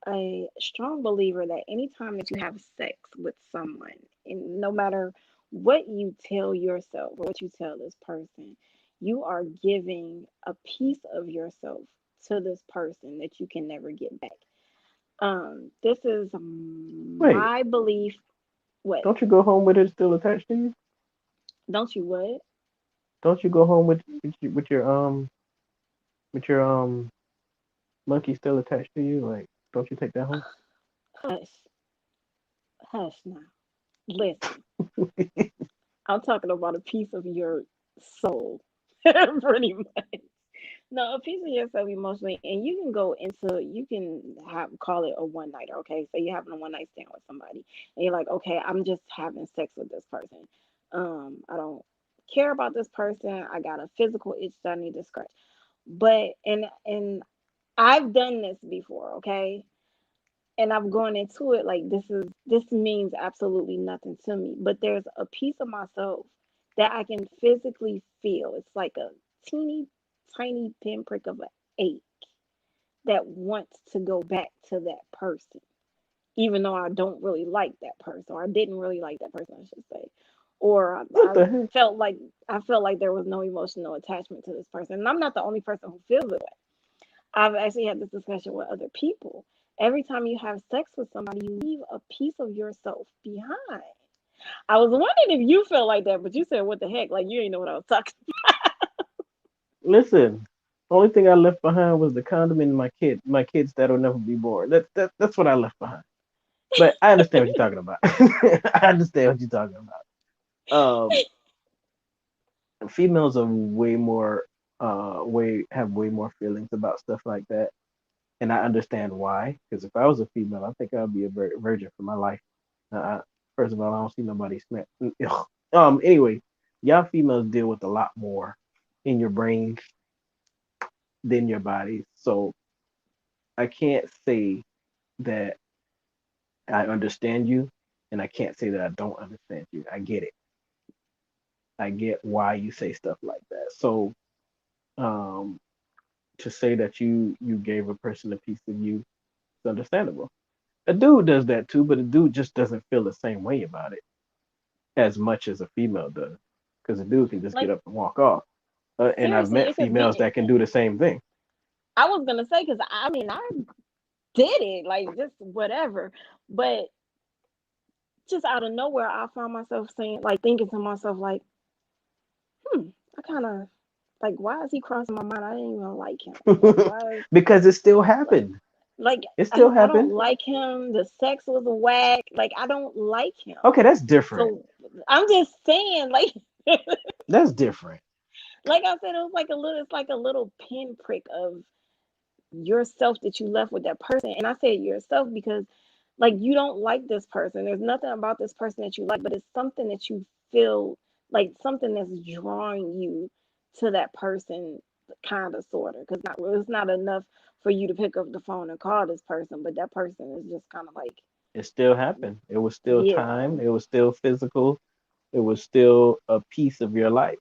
a strong believer that anytime that you have sex with someone, and no matter what you tell yourself or what you tell this person, you are giving a piece of yourself to this person that you can never get back. This is Wait, my belief. What? don't you go home with it still attached to you? Don't you what? Don't you go home with your monkey still attached to you? Like, don't you take that home? Hush, hush now. Listen, I'm talking about a piece of your soul, pretty much. No, a piece of yourself emotionally, and you can go into, you can have call it a one nighter. Okay, so you're having a one night stand with somebody, and you're like, okay, I'm just having sex with this person. I don't care about this person. I got a physical itch that I need to scratch. But and I've done this before. Okay, and I've gone into it like this means absolutely nothing to me. But there's a piece of myself that I can physically feel. It's like a teeny tiny pinprick of an ache that wants to go back to that person, even though I don't really like that person, or I didn't really like that person, I should say. Or What I the heck? felt like I felt like there was no emotional attachment to this person. And I'm not the only person who feels it. I've actually had this discussion with other people. Every time you have sex with somebody, you leave a piece of yourself behind. I was wondering if you felt like that, but you said, what the heck? Like, you didn't know what I was talking. Listen, only thing I left behind was the condom and my kids that'll never be born. That's what I left behind. But I understand what you're talking about. I understand what you're talking about. Females are way more way have way more feelings about stuff like that, and I understand why. Because if I was a female, I think I'd be a virgin for my life. Uh, First of all, I don't see nobody snap. Anyway, y'all females deal with a lot more in your brains than your bodies, so I can't say that I understand you, and I can't say that I don't understand you. I get it. I get why you say stuff like that. So, um, to say that you gave a person a piece of you, it's understandable. A dude does that too, but a dude just doesn't feel the same way about it as much as a female does, because a dude can just get Like, up and walk off. And I've seriously, met it could be. females that can do the same thing. I was gonna say because I mean I did it like just whatever, but just out of nowhere I found myself saying like thinking to myself like, I kind of like why is he crossing my mind? I didn't even like him. Like why is Because it still like happened. like It still I don't happened. like him. The sex was whack. Like I don't like him. Okay, that's different. So I'm just saying like That's different. like I said, it was like a little it's like a little pinprick of yourself that you left with that person. And I said yourself because like you don't like this person. There's nothing about this person that you like, but it's something that you feel like something that's drawing you to that person, kind of sort of. Because not it's not enough for you to pick up the phone and call this person, but that person is just kind of like, It still happened. It was still yeah, time. It was still physical. It was still a piece of your life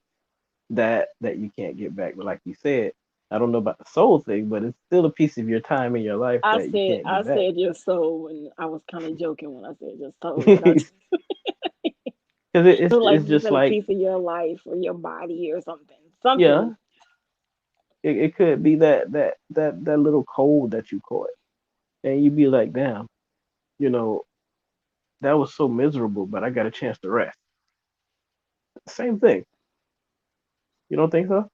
that you can't get back. But like you said, I don't know about the soul thing, but it's still a piece of your time in your life that you can't I get back. said your soul, and I was kind of joking when I said your soul, but I just Because feel like it's you just said a like, piece of your life or your body or something, yeah, something. it could be that little cold that you caught, and you'd be like, damn, you know, that was so miserable, but I got a chance to rest. Same thing. You don't think so?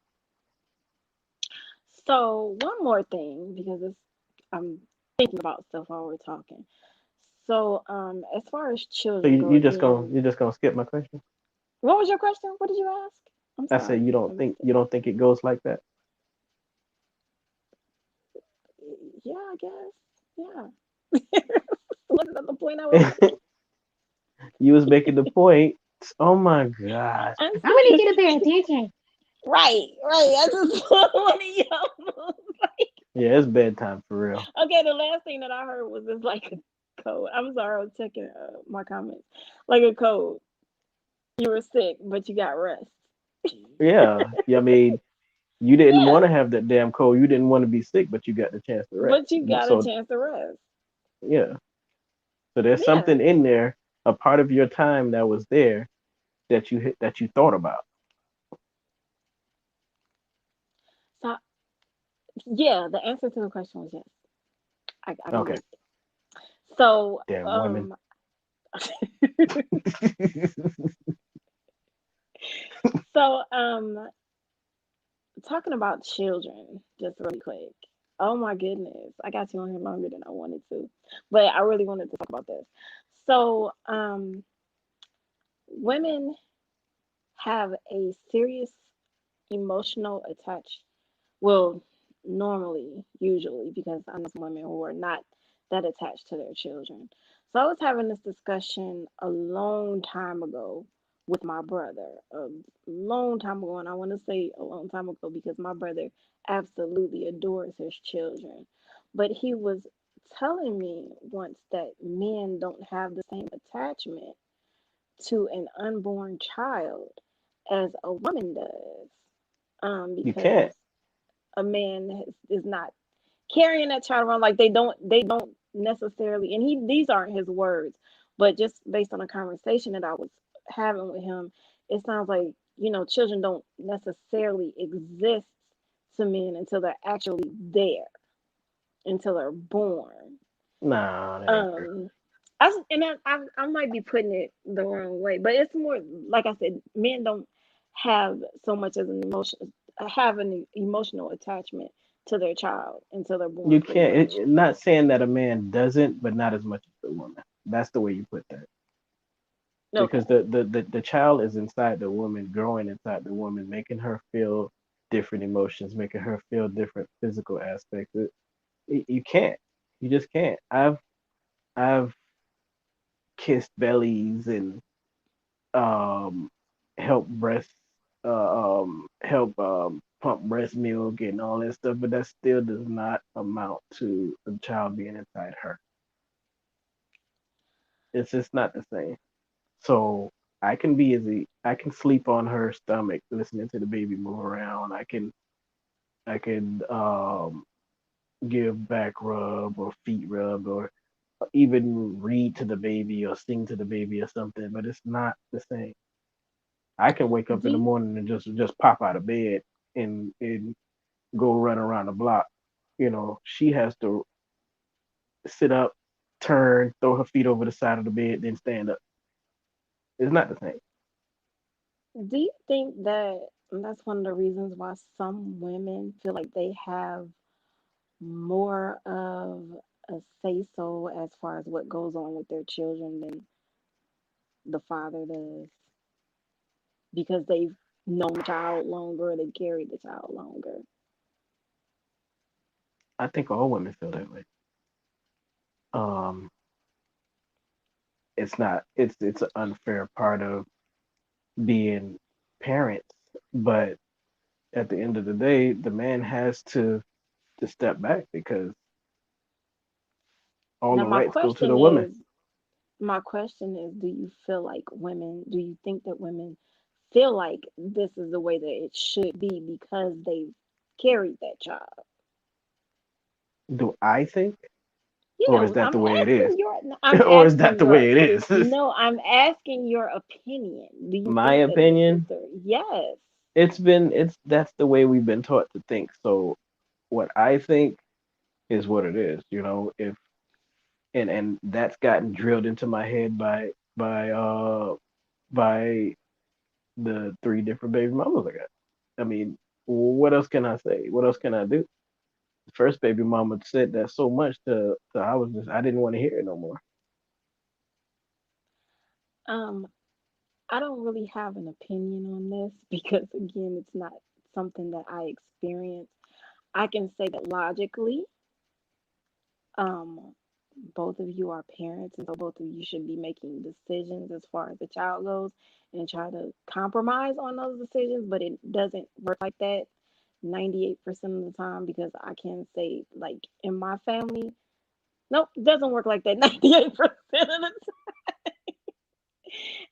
So one more thing, because it's I'm thinking about stuff while we're talking. So as far as So children go, again, you're just gonna skip my question? what was your question? What did you ask? I'm I said sorry, I missed it. you don't think it goes like that? Yeah, I guess. Yeah. Wasn't that the point I was making? You was making the point. Oh my gosh. I'm I'm gonna sorry. get to pay attention. Right, right. I just want to yell. Yeah, it's bedtime for real. Okay, the last thing that I heard was just like a code. I'm sorry, I was checking my comments. Like a code. You were sick, but you got rest. Yeah. Yeah, I mean, you didn't Yeah, want to have that damn cold. You didn't want to be sick, but you got the chance to rest. but you got a So chance to rest. yeah. So there's Yeah. something in there, a part of your time that was there that you thought about. So yeah, the answer to the question was yes. I Okay. believe it. So Damn women. so talking about children, just really quick. Oh my goodness, I got you on here longer than I wanted to, but I really wanted to talk about this. So women have a serious emotional attach. Well, normally, usually, because I know some women who are not that attached to their children. So I was having this discussion a long time ago with my brother, a long time ago, and I want to say a long time ago because my brother absolutely adores his children. But he was telling me once that men don't have the same attachment to an unborn child as a woman does, You can't. because a man is not carrying that child around like they don't necessarily, and he these aren't his words, but just based on a conversation that I was having with him, it sounds like children don't necessarily exist to men until they're actually there, until they're born. Nah, that ain't true. um I might be putting it the wrong way, but it's more like I said, men don't have so much as an emotion, have an emotional attachment to their child until they're You born, pretty can't. much. Not saying that a man doesn't, but not as much as the woman. That's the way you put that. Because Okay. the child is inside the woman, growing inside the woman, making her feel different emotions, making her feel different physical aspects. You can't. You just can't. I've kissed bellies and um help breast help pump breast milk and all that stuff, but that still does not amount to a child being inside her. It's just not the same. So I can sleep on her stomach listening to the baby move around. I can give back rub or feet rub or even read to the baby or sing to the baby or something, but it's not the same. I can wake up in the Do morning and just pop out of bed and go run around the block, she has to sit up, turn, throw her feet over the side of the bed, then stand up. It's not the same. Do you think that that's one of the reasons why some women feel like they have more of a say so as far as what goes on with their children than the father does? Because they've known the child longer, they carried the child longer. I think all women feel that way. Um, it's not. It's an unfair part of being parents, but at the end of the day, the man has to step back because all Now, the rights go to the woman. my question is, do you think that women feel like this is the way that it should be because they've carried that child? Do I think, or Yeah, is that I'm the way it is, asking I'm or is that asking the your, way it is? no, I'm asking your opinion. Do you My think that this is opinion, the, yes. it's that's the way we've been taught to think. So what I think is what it is. If and that's gotten drilled into my head by the three different baby mamas I got. I mean, what else can I say? What else can I do? The first baby mama said that so much to I didn't want to hear it no more. Um, I don't really have an opinion on this because again, it's not something that I experienced. I can say that logically, um, both of you are parents, and so both of you should be making decisions as far as the child goes and try to compromise on those decisions, but it doesn't work like that 98% of the time because I can say, like, in my family, nope, it doesn't work like that 98% of the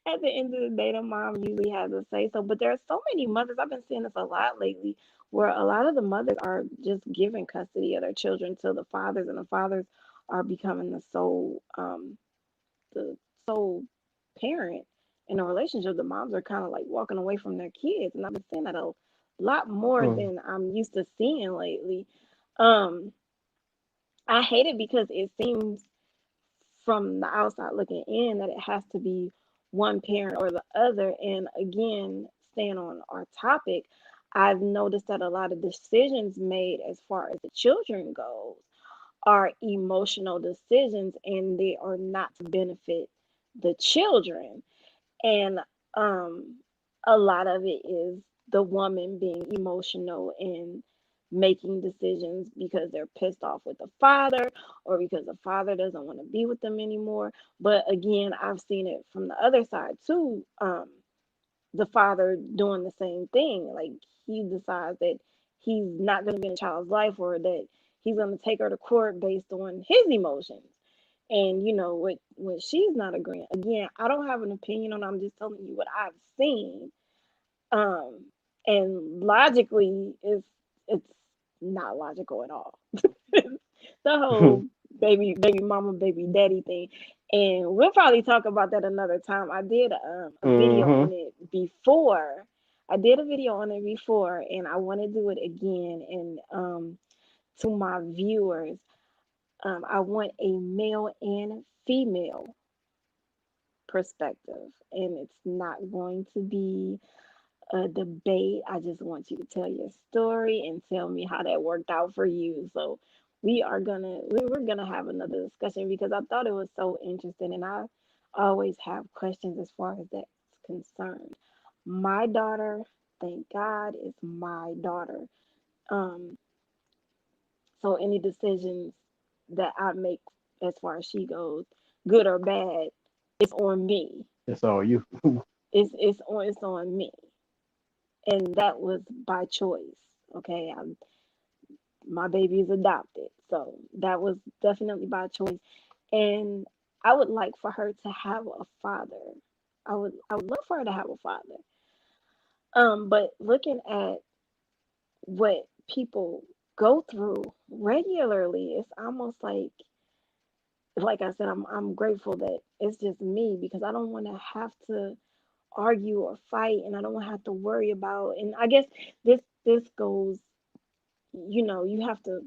at the end of the day, the mom usually has a say so. But there are so many mothers, I've been seeing this a lot lately, where a lot of the mothers are just giving custody of their children to the fathers, and the fathers are becoming the sole parent in a relationship. The moms are kind of like walking away from their kids, and I've been seeing that a lot more Mm, than I'm used to seeing lately. Um, I hate it because it seems from the outside looking in that it has to be one parent or the other. And again, staying on our topic, I've noticed that a lot of decisions made as far as the children goes are emotional decisions and they are not to benefit the children. And um, a lot of it is the woman being emotional and making decisions because they're pissed off with the father or because the father doesn't want to be with them anymore. But again, I've seen it from the other side too. The father doing the same thing. Like he decides that he's not going to be in a child's life or that he's going to take her to court based on his emotions. And what she's not agreeing. Again, I don't have an opinion on it. I'm just telling you what I've seen. Um, and logically, it's not logical at all. The whole baby mama, baby daddy thing. And we'll probably talk about that another time. I did a video mm-hmm. on it before. I did a video on it before, and I want to do it again. And to my viewers, I want a male and female perspective, and it's not going to be a debate. I just want you to tell your story and tell me how that worked out for you. So we're gonna have another discussion because I thought it was so interesting, and I always have questions as far as that's concerned. My daughter, thank God, is my daughter. Um, so any decisions that I make as far as she goes, good or bad, it's on me. It's all you. It's on me, and that was by choice. Okay, my baby is adopted, so that was definitely by choice. And I would like for her to have a father. I would love for her to have a father. But looking at what people go through regularly, it's almost like I said, I'm grateful that it's just me because I don't want to have to argue or fight, and I don't want to have to worry about. And I guess this goes, you have to.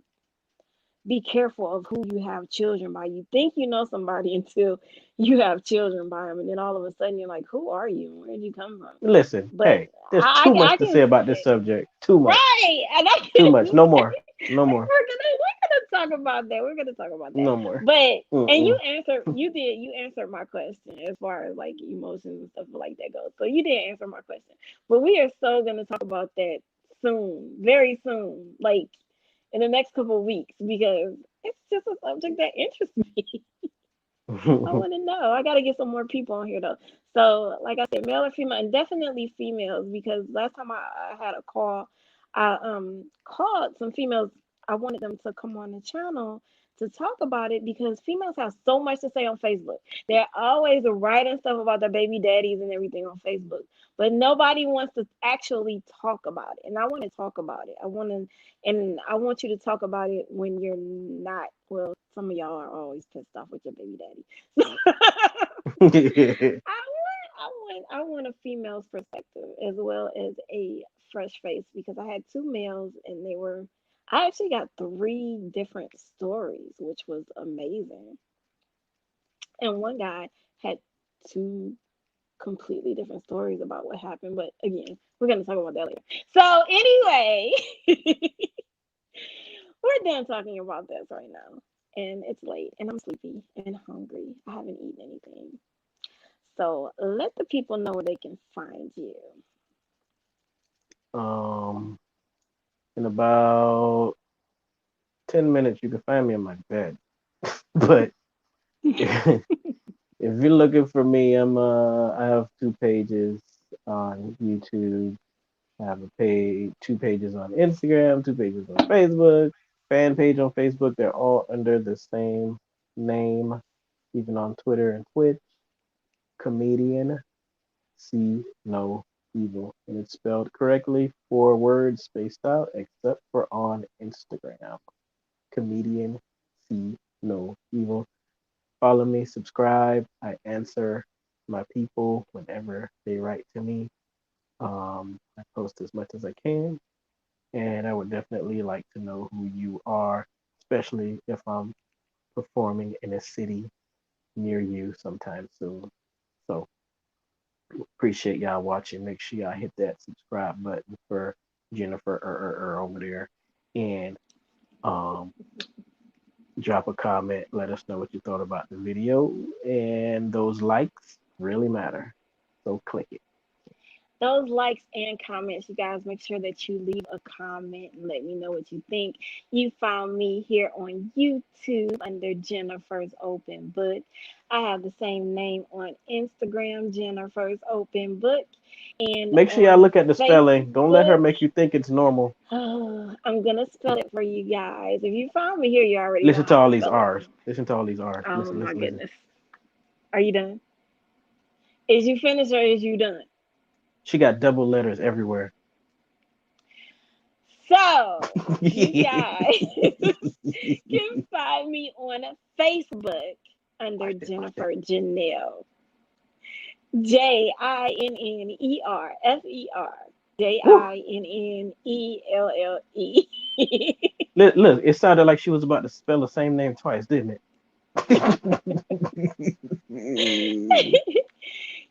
be careful of who you have children by. You think you know somebody until you have children by them, and then all of a sudden you're like, who are you? Where did you come from? Listen, But hey, there's too much I to can say about this say, subject. Too much. right, and I Too can much. No more. say No more. we're gonna talk about that. We're gonna talk about that. No more. But and Mm-mm. you answered my question as far as like emotions and stuff like that goes. So you did answer my question. But we are so gonna talk about that soon, very soon, like in the next couple of weeks, because it's just a subject that interests me. I want to know. I got to get some more people on here though. So, like I said, male or female, and definitely females, because last time I had a call, I called some females. I wanted them to come on the channel to talk about it because females have so much to say on Facebook. They're always writing stuff about their baby daddies and everything on Facebook, but nobody wants to actually talk about it. And I want to talk about it. And I want you to talk about it when you're not. Well, some of y'all are always pissed off with your baby daddy. I want a female's perspective as well as a fresh face because I had two males and they were. I actually got three different stories, which was amazing. And one guy had two completely different stories about what happened. But again, we're gonna talk about that later. So anyway, we're done talking about this right now. And it's late and I'm sleepy and hungry. I haven't eaten anything. So let the people know where they can find you. um, in about 10 minutes, you can find me in my bed. But if you're looking for me, I have two pages on YouTube. I have a page, two pages on Instagram, two pages on Facebook, fan page on Facebook. They're all under the same name, even on Twitter and Twitch. Comedian See No Evil. And it's spelled correctly, 4 words spaced out, except for on Instagram. Comedian See No Evil. Follow me, subscribe. I answer my people whenever they write to me. I post as much as I can, and I would definitely like to know who you are, especially if I'm performing in a city near you sometime soon. So appreciate y'all watching. Make sure y'all hit that subscribe button for Jennifer over there, and um, drop a comment. Let us know what you thought about the video, and those likes really matter. So click it. Those likes and comments, you guys, make sure that you leave a comment and let me know what you think. You found me here on YouTube under Jennifer's Open Book. I have the same name on Instagram, Jennifer's Open Book, and Make sure y'all on look at the spelling. Don't let her Facebook. make you think it's normal. I'm gonna spell it for you guys. If you found me here, you already know Listen to how all to these spell it. R's. Listen to all these R's. Oh Listen, my listen, listen. goodness. Are you done? Is you finished or is you done? She got double letters everywhere. So, you guys can find me on Facebook under Watch this, watch this. Jennifer Janelle. JINNERFER. Woo! JINNELLE. Look, it sounded like she was about to spell the same name twice, didn't it?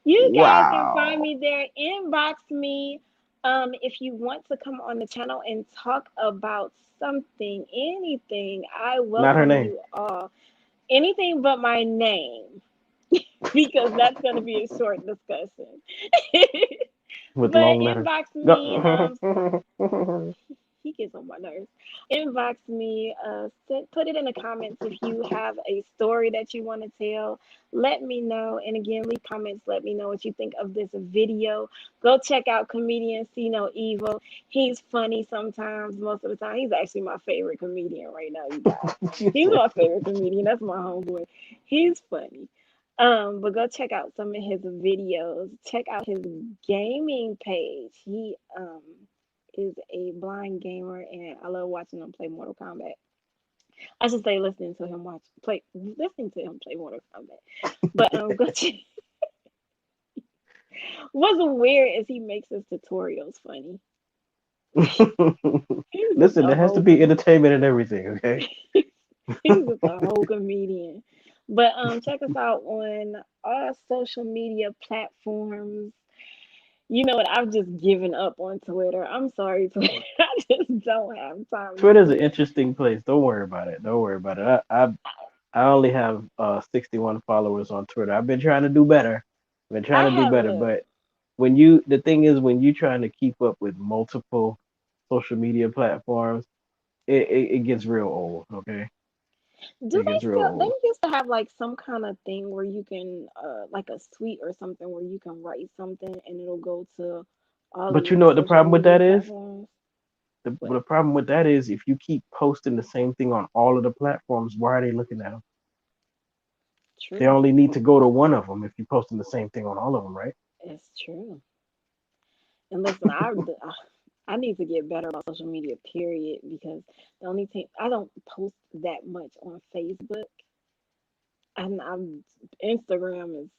You guys can find Wow. me there. Inbox me if you want to come on the channel and talk about something, anything. I Not her welcome name. you all. Anything but my name, because that's going to be a short discussion. With But long letters. inbox me. Go. He gets on my nerves. Inbox me. Put it in the comments if you have a story that you want to tell. Let me know. And again, leave comments. Let me know what you think of this video. Go check out comedian See No Evil. He's funny sometimes. Most of the time, he's actually my favorite comedian right now. You guys, he's my favorite comedian. That's my homeboy. He's funny. But go check out some of his videos. Check out his gaming page. He is a blind gamer, and I love watching him play Mortal Kombat. I should say listening to him play Mortal Kombat. But go check. What's weird is he makes his tutorials funny. He's just Listen, a there has to whole be entertainment and everything, okay? He's just a whole comedian. But check us out on all social media platforms. You know what? I've just given up on Twitter. I'm sorry, Twitter. I just don't have time to Twitter's an do it. interesting place. Don't worry about it. Don't worry about it. I only have 61 followers on Twitter. I've been trying to do better. I've been trying I to do have better, a. but the thing is when you trying to keep up with multiple social media platforms, it gets real old. Okay, Do it they gets real still? They old. used to have like some kind of thing where you can, like a suite or something where you can write something and it'll go to all of But you your know what the social problem with media that is? platforms. The What? problem with that is if you keep posting the same thing on all of the platforms, why are they looking at them? They True. only need to go to one of them if you're posting the same thing on all of them, right? It's true. And listen, I need to get better about social media, period, because the only thing I don't post that much on Facebook, and Instagram is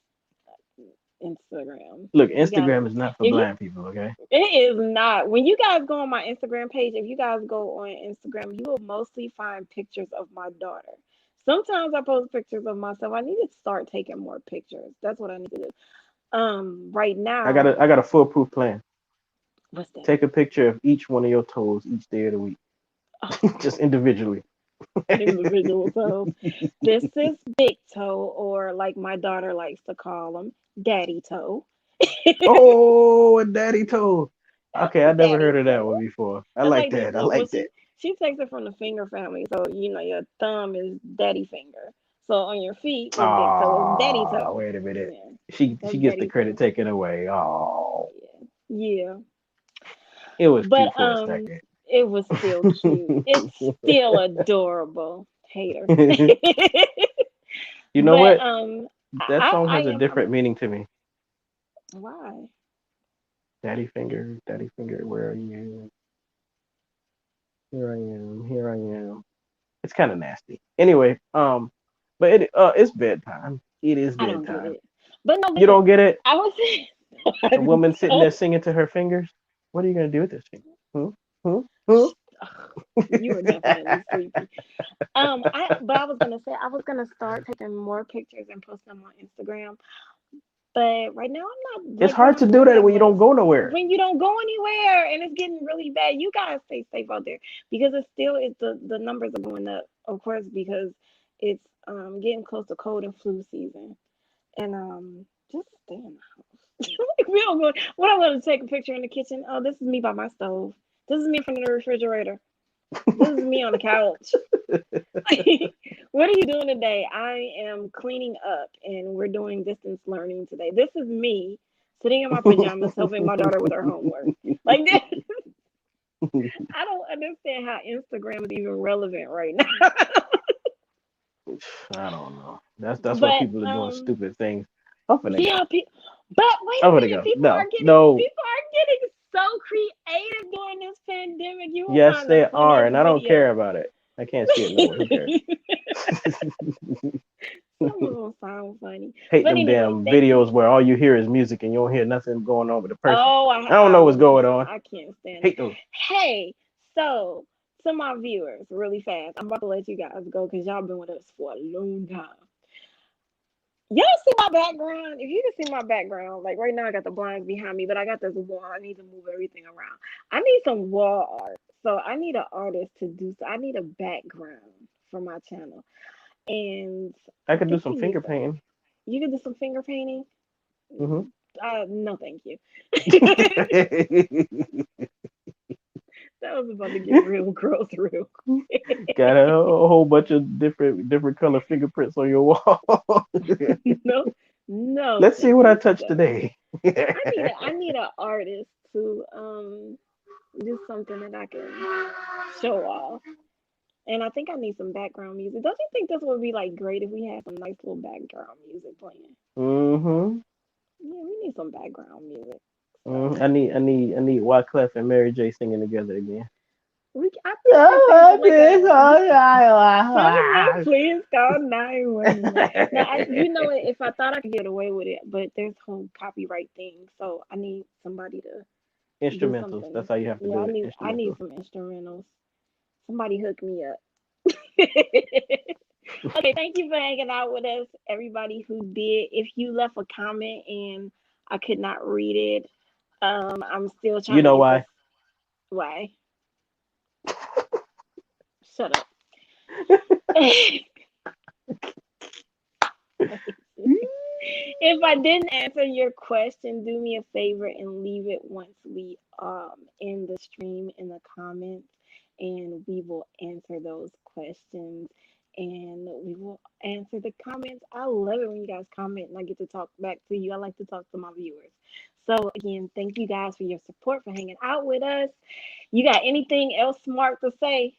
Instagram. Look, You gotta, Instagram is not for if you, blind people, okay? it is not. When you guys go on my Instagram page, if you guys go on Instagram, you will mostly find pictures of my daughter. Sometimes I post pictures of myself. I need to start taking more pictures. That's what I need to do. Right now, I got a foolproof plan. what's that? Take a picture of each one of your toes each day of the week, just individually. Individual toes. This is big toe, or like my daughter likes to call them, daddy toe. Oh, a daddy toe. Okay, I never heard Daddy of that toe. one before. I That's like like this that. I little. Well, like that. she takes it from the finger family. So your thumb is daddy finger. So on your feet with big toe is daddy Ah, toe. wait a minute. Yeah, She that's gets the daddy credit toe. taken away. Oh, Yeah, yeah. it was But cute for a second. it was still cute. It's still adorable. Hater. You know But what? That song I has a am. different meaning to me. Why? Daddy finger, where are you? Here I am, here I am. It's kind of nasty. Anyway, but it's bedtime. It is I don't get bedtime. it. But no, You listen. don't get it? I was A woman sitting so there singing to her fingers. What are you gonna do with this finger? Hmm? Hmm? Hmm? ugh, you are definitely sleepy. I was gonna say I was gonna start taking more pictures and post them on Instagram. But right now I'm not It's like hard really to do doing that that when you much. don't go nowhere. When you don't go anywhere and it's getting really bad, you guys stay safe out there because it's the numbers are going up, of course, because it's getting close to cold and flu season. And just stay in the house. Like, we don't go. What I'm gonna take a picture in the kitchen. Oh, this is me by my stove. This is me in front of the refrigerator. This is me on the couch. What are you doing today? I am cleaning up and we're doing distance learning today. This is me sitting in my pajamas helping my daughter with her homework. Like this, I don't understand how Instagram is even relevant right now. I don't know. That's why But people are doing stupid things. I'm finna go. yeah, but wait I'm a finna minute, go. No, no. people are getting so creative during this pandemic. You will Yes, find the they are, funniest and I don't videos. care about it. I can't see it nowhere. Who cares? Some of them sound funny. Hate But them anyway, damn thank you. videos where all you hear is music and you don't hear nothing going on with the person. Oh, I don't I know what's going wouldn't. on. I can't stand it. Hate those. Hey, so to my viewers, really fast, I'm about to let you guys go because y'all been with us for a long time. Y'all see my background? If you can see my background, like right now, I got the blinds behind me, but I got this wall. I need to move everything around. I need some wall art. So I need an artist to do. So I need a background for my channel, and I I could do think some we need finger some. painting. You can do some finger painting. Hmm. No, thank you. That was about to get real gross real Got quick. a whole bunch of different color fingerprints on your wall. No, no, Let's see thank what I you. touched So today. I need an artist to do something that I can show off. And I think I need some background music. Don't you think this would be like great if we had some nice little background music playing? Hmm. Yeah, we need some background music. So I need Wyclef and Mary J singing together again. I think that there's like a someone Oh, please call 911. Now, you know what? If I thought I could get away with it, but there's whole copyright thing, so I need somebody to do Instrumentals. something. That's how you have to Yeah, do it. I need Instrumentals. some instrumentals. Somebody hook me up. Okay, thank you for hanging out with us, everybody who did. If you left a comment and I could not read it, I'm still You trying to know get this. why? Why? Shut up. If I didn't answer your question, do me a favor and leave it once we end the stream in the comments, and we will answer those questions, and we will answer the comments. I love it when you guys comment and I get to talk back to you. I like to talk to my viewers. So again, thank you guys for your support, for hanging out with us. You got anything else smart to say?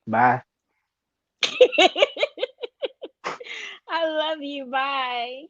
Bye. I love you. Bye.